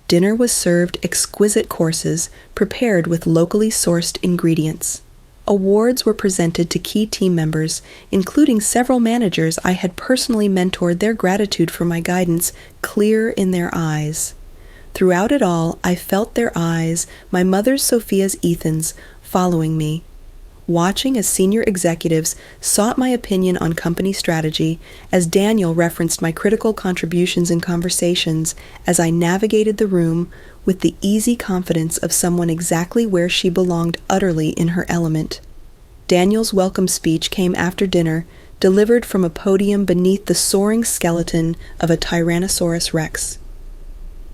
Dinner was served exquisite courses prepared with locally sourced ingredients. Awards were presented to key team members, including several managers I had personally mentored, their gratitude for my guidance clear in their eyes. Throughout it all, I felt their eyes, my mother's, Sophia's, Ethan's, following me, watching as senior executives sought my opinion on company strategy, as Daniel referenced my critical contributions in conversations, as I navigated the room with the easy confidence of someone exactly where she belonged, utterly in her element. Daniel's welcome speech came after dinner, delivered from a podium beneath the soaring skeleton of a Tyrannosaurus Rex.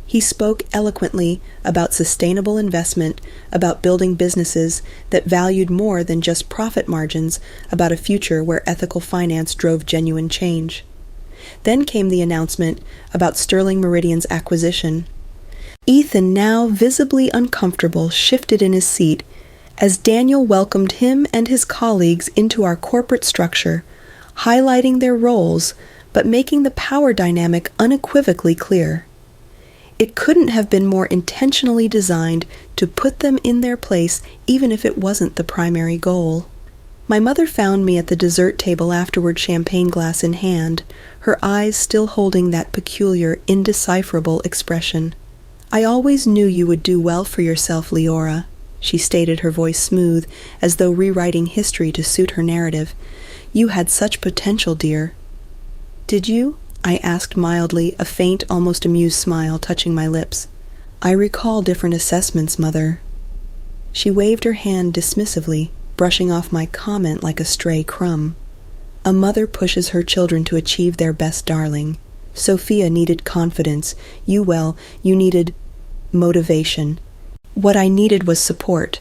He spoke eloquently about sustainable investment, about building businesses that valued more than just profit margins, about a future where ethical finance drove genuine change. Then came the announcement about Sterling Meridian's acquisition. Ethan, now visibly uncomfortable, shifted in his seat as Daniel welcomed him and his colleagues into our corporate structure, highlighting their roles but making the power dynamic unequivocally clear. It couldn't have been more intentionally designed to put them in their place, even if it wasn't the primary goal. My mother found me at the dessert table afterward, champagne glass in hand, her eyes still holding that peculiar, indecipherable expression. "I always knew you would do well for yourself, Leora," she stated, her voice smooth, as though rewriting history to suit her narrative. "You had such potential, dear." "Did you?" I asked mildly, a faint, almost amused smile touching my lips. "I recall different assessments, Mother." She waved her hand dismissively, brushing off my comment like a stray crumb. A mother pushes her children to achieve their best, darling. Sophia needed confidence. You needed motivation. What I needed was support.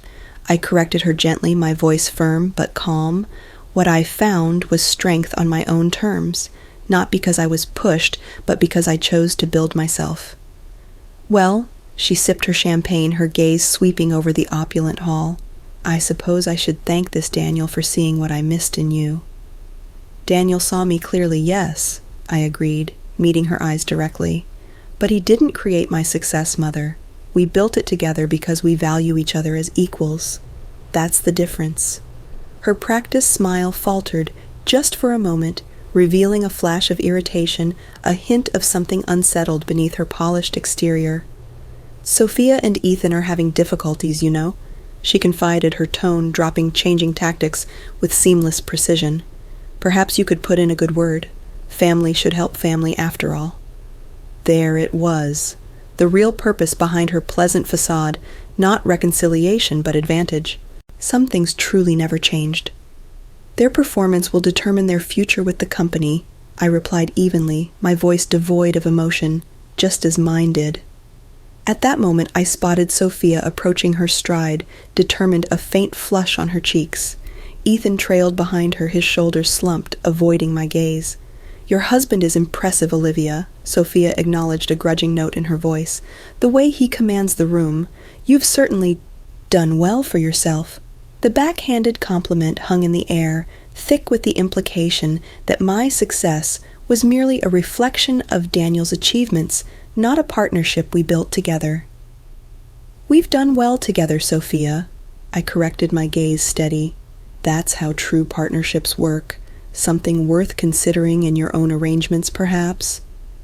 I corrected her gently, my voice firm but calm. What I found was strength on my own terms, not because I was pushed, but because I chose to build myself. "Well," she sipped her champagne, her gaze sweeping over the opulent hall, "I suppose I should thank this Daniel for seeing what I missed in you." "Daniel saw me clearly, yes," I agreed, meeting her eyes directly. "But he didn't create my success, Mother. We built it together because we value each other as equals. That's the difference." Her practiced smile faltered just for a moment, revealing a flash of irritation, a hint of something unsettled beneath her polished exterior. "Sophia and Ethan are having difficulties, you know," she confided, her tone changing tactics with seamless precision. "Perhaps you could put in a good word. Family should help family after all." There it was, the real purpose behind her pleasant facade, not reconciliation but advantage. Some things truly never changed. "Their performance will determine their future with the company," I replied evenly, my voice devoid of emotion, just as mine did. At that moment I spotted Sophia approaching her stride, determined, a faint flush on her cheeks. Ethan trailed behind her, his shoulders slumped, avoiding my gaze. "Your husband is impressive, Olivia," Sophia acknowledged, a grudging note in her voice. "The way he commands the room. You've certainly done well for yourself." The backhanded compliment hung in the air, thick with the implication that my success was merely a reflection of Daniel's achievements, not a partnership we built together. We've done well together, Sophia. I corrected my gaze steady. That's how true partnerships work. Something worth considering in your own arrangements, perhaps?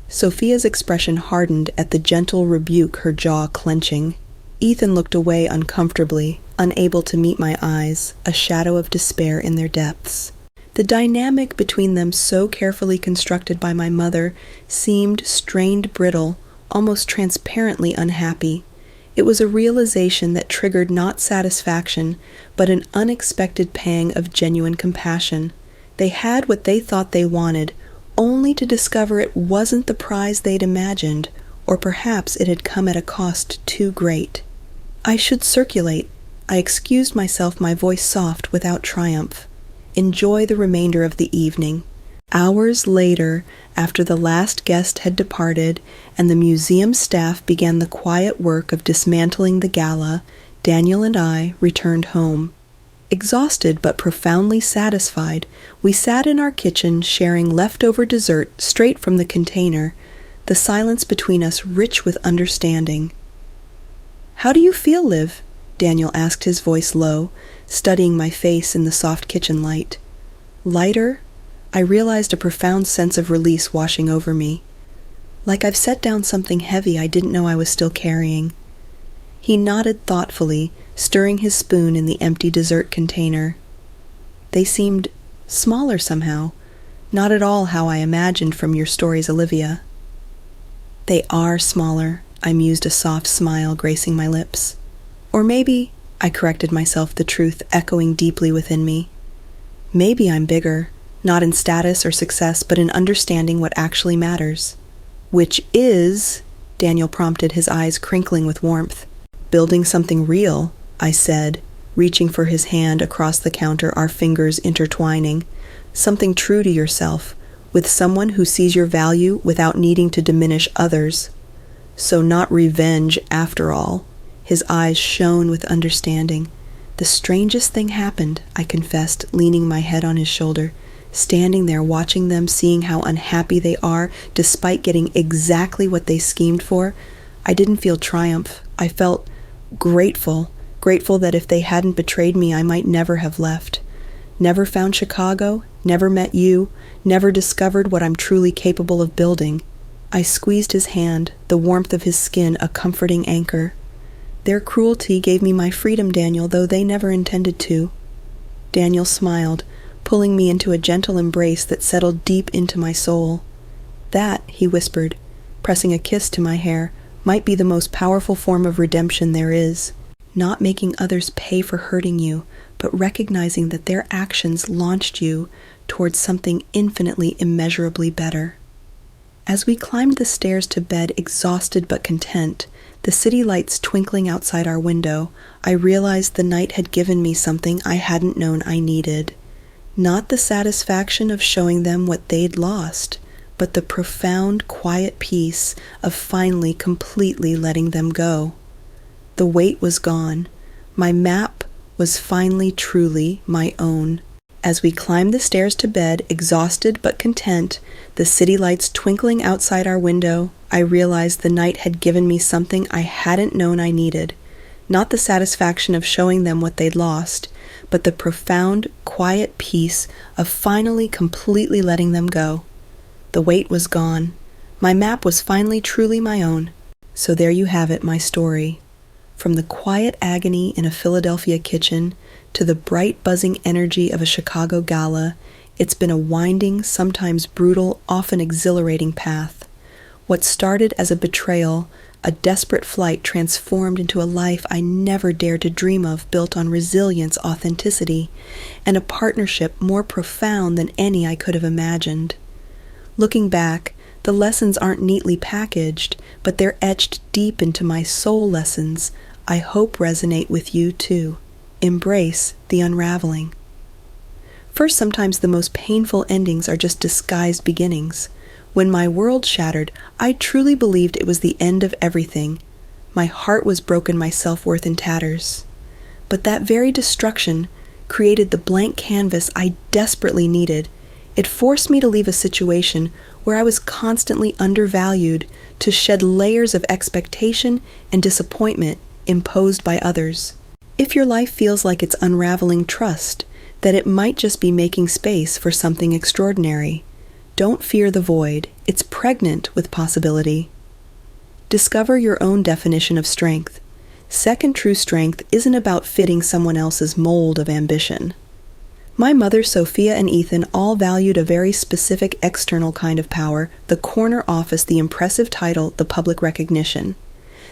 Sophia's expression hardened at the gentle rebuke, her jaw clenching. Ethan looked away uncomfortably, unable to meet my eyes, a shadow of despair in their depths. The dynamic between them, so carefully constructed by my mother, seemed strained, brittle, almost transparently unhappy. It was a realization that triggered not satisfaction, but an unexpected pang of genuine compassion. They had what they thought they wanted, only to discover it wasn't the prize they'd imagined, or perhaps it had come at a cost too great. I should circulate. I excused myself, my voice soft without triumph. Enjoy the remainder of the evening. Hours later, after the last guest had departed and the museum staff began the quiet work of dismantling the gala, Daniel and I returned home. Exhausted but profoundly satisfied, we sat in our kitchen sharing leftover dessert straight from the container, the silence between us rich with understanding. "How do you feel, Liv?" Daniel asked, his voice low, studying my face in the soft kitchen light. Lighter? I realized a profound sense of release washing over me. Like I've set down something heavy I didn't know I was still carrying. He nodded thoughtfully, stirring his spoon in the empty dessert container. They seemed smaller somehow, not at all how I imagined from your stories, Olivia. They are smaller, I mused, a soft smile gracing my lips. Or maybe, I corrected myself, the truth echoing deeply within me. Maybe I'm bigger, not in status or success, but in understanding what actually matters. Which is, Daniel prompted, his eyes crinkling with warmth. Building something real, I said, reaching for his hand across the counter, our fingers intertwining. Something true to yourself, with someone who sees your value without needing to diminish others. So not revenge after all. His eyes shone with understanding. The strangest thing happened, I confessed, leaning my head on his shoulder, standing there watching them, seeing how unhappy they are, despite getting exactly what they schemed for. I didn't feel triumph. I felt grateful that if they hadn't betrayed me, I might never have left. Never found Chicago, never met you, never discovered what I'm truly capable of building. I squeezed his hand, the warmth of his skin a comforting anchor. Their cruelty gave me my freedom, Daniel, though they never intended to. Daniel smiled, pulling me into a gentle embrace that settled deep into my soul. That, he whispered, pressing a kiss to my hair, might be the most powerful form of redemption there is. Not making others pay for hurting you, but recognizing that their actions launched you towards something infinitely, immeasurably better. As we climbed the stairs to bed, exhausted but content, the city lights twinkling outside our window, I realized the night had given me something I hadn't known I needed. Not the satisfaction of showing them what they'd lost, but the profound, quiet peace of finally, completely letting them go. The weight was gone. My map was finally, truly my own. As we climbed the stairs to bed, exhausted but content, the city lights twinkling outside our window, I realized the night had given me something I hadn't known I needed. Not the satisfaction of showing them what they'd lost, but the profound, quiet peace of finally, completely letting them go. The weight was gone. My map was finally, truly my own. So there you have it, my story. From the quiet agony in a Philadelphia kitchen to the bright, buzzing energy of a Chicago gala, it's been a winding, sometimes brutal, often exhilarating path. What started as a betrayal, a desperate flight, transformed into a life I never dared to dream of, built on resilience, authenticity, and a partnership more profound than any I could have imagined. Looking back, the lessons aren't neatly packaged, but they're etched deep into my soul lessons I hope resonate with you too. Embrace the unraveling. First, sometimes the most painful endings are just disguised beginnings. When my world shattered, I truly believed it was the end of everything. My heart was broken, my self-worth in tatters. But that very destruction created the blank canvas I desperately needed. It forced me to leave a situation where I was constantly undervalued to shed layers of expectation and disappointment imposed by others. If your life feels like it's unraveling, trust that it might just be making space for something extraordinary. Don't fear the void. It's pregnant with possibility. Discover your own definition of strength. Second true strength isn't about fitting someone else's mold of ambition. My mother, Sophia, and Ethan all valued a very specific external kind of power, the corner office, the impressive title, the public recognition.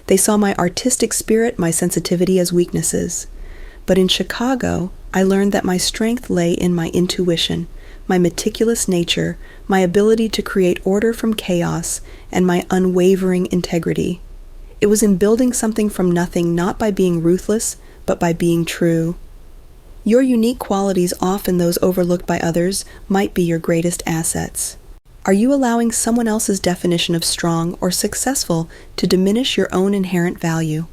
They saw my artistic spirit, my sensitivity as weaknesses. But in Chicago, I learned that my strength lay in my intuition, my meticulous nature, my ability to create order from chaos, and my unwavering integrity. It was in building something from nothing, not by being ruthless, but by being true. Your unique qualities, often those overlooked by others, might be your greatest assets. Are you allowing someone else's definition of strong or successful to diminish your own inherent value?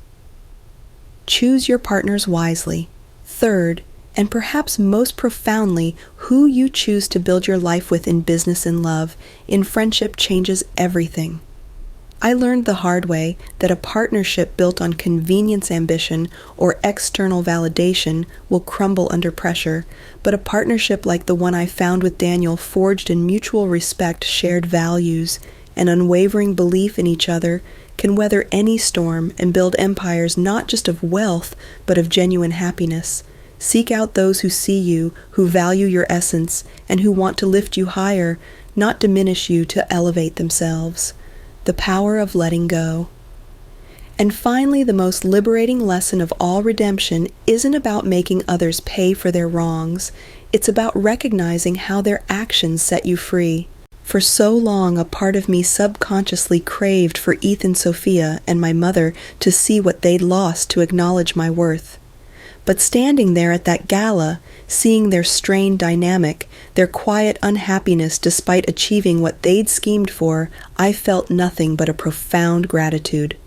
Choose your partners wisely. Third, and perhaps most profoundly, who you choose to build your life with in business and love, in friendship, changes everything. I learned the hard way that a partnership built on convenience ambition or external validation will crumble under pressure, but a partnership like the one I found with Daniel, forged in mutual respect, shared values, and unwavering belief in each other, can weather any storm and build empires not just of wealth, but of genuine happiness. Seek out those who see you, who value your essence, and who want to lift you higher, not diminish you to elevate themselves. The power of letting go. And finally, the most liberating lesson of all redemption isn't about making others pay for their wrongs. It's about recognizing how their actions set you free. For so long, a part of me subconsciously craved for Ethan, Sophia, and my mother to see what they'd lost to acknowledge my worth. But standing there at that gala, seeing their strained dynamic, their quiet unhappiness despite achieving what they'd schemed for, I felt nothing but a profound gratitude.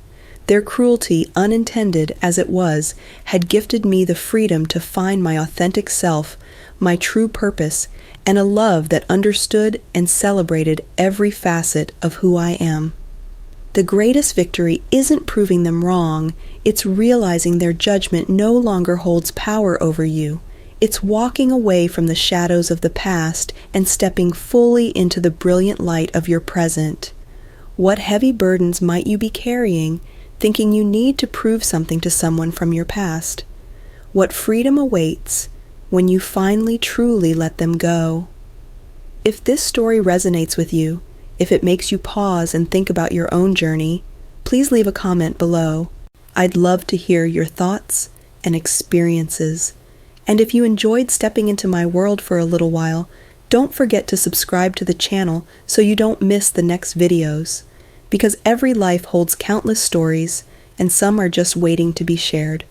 Their cruelty, unintended as it was, had gifted me the freedom to find my authentic self, my true purpose, and a love that understood and celebrated every facet of who I am. The greatest victory isn't proving them wrong, it's realizing their judgment no longer holds power over you. It's walking away from the shadows of the past and stepping fully into the brilliant light of your present. What heavy burdens might you be carrying, thinking you need to prove something to someone from your past? What freedom awaits when you finally truly let them go? If this story resonates with you, if it makes you pause and think about your own journey, please leave a comment below. I'd love to hear your thoughts and experiences. And if you enjoyed stepping into my world for a little while, don't forget to subscribe to the channel so you don't miss the next videos. Because every life holds countless stories, and some are just waiting to be shared.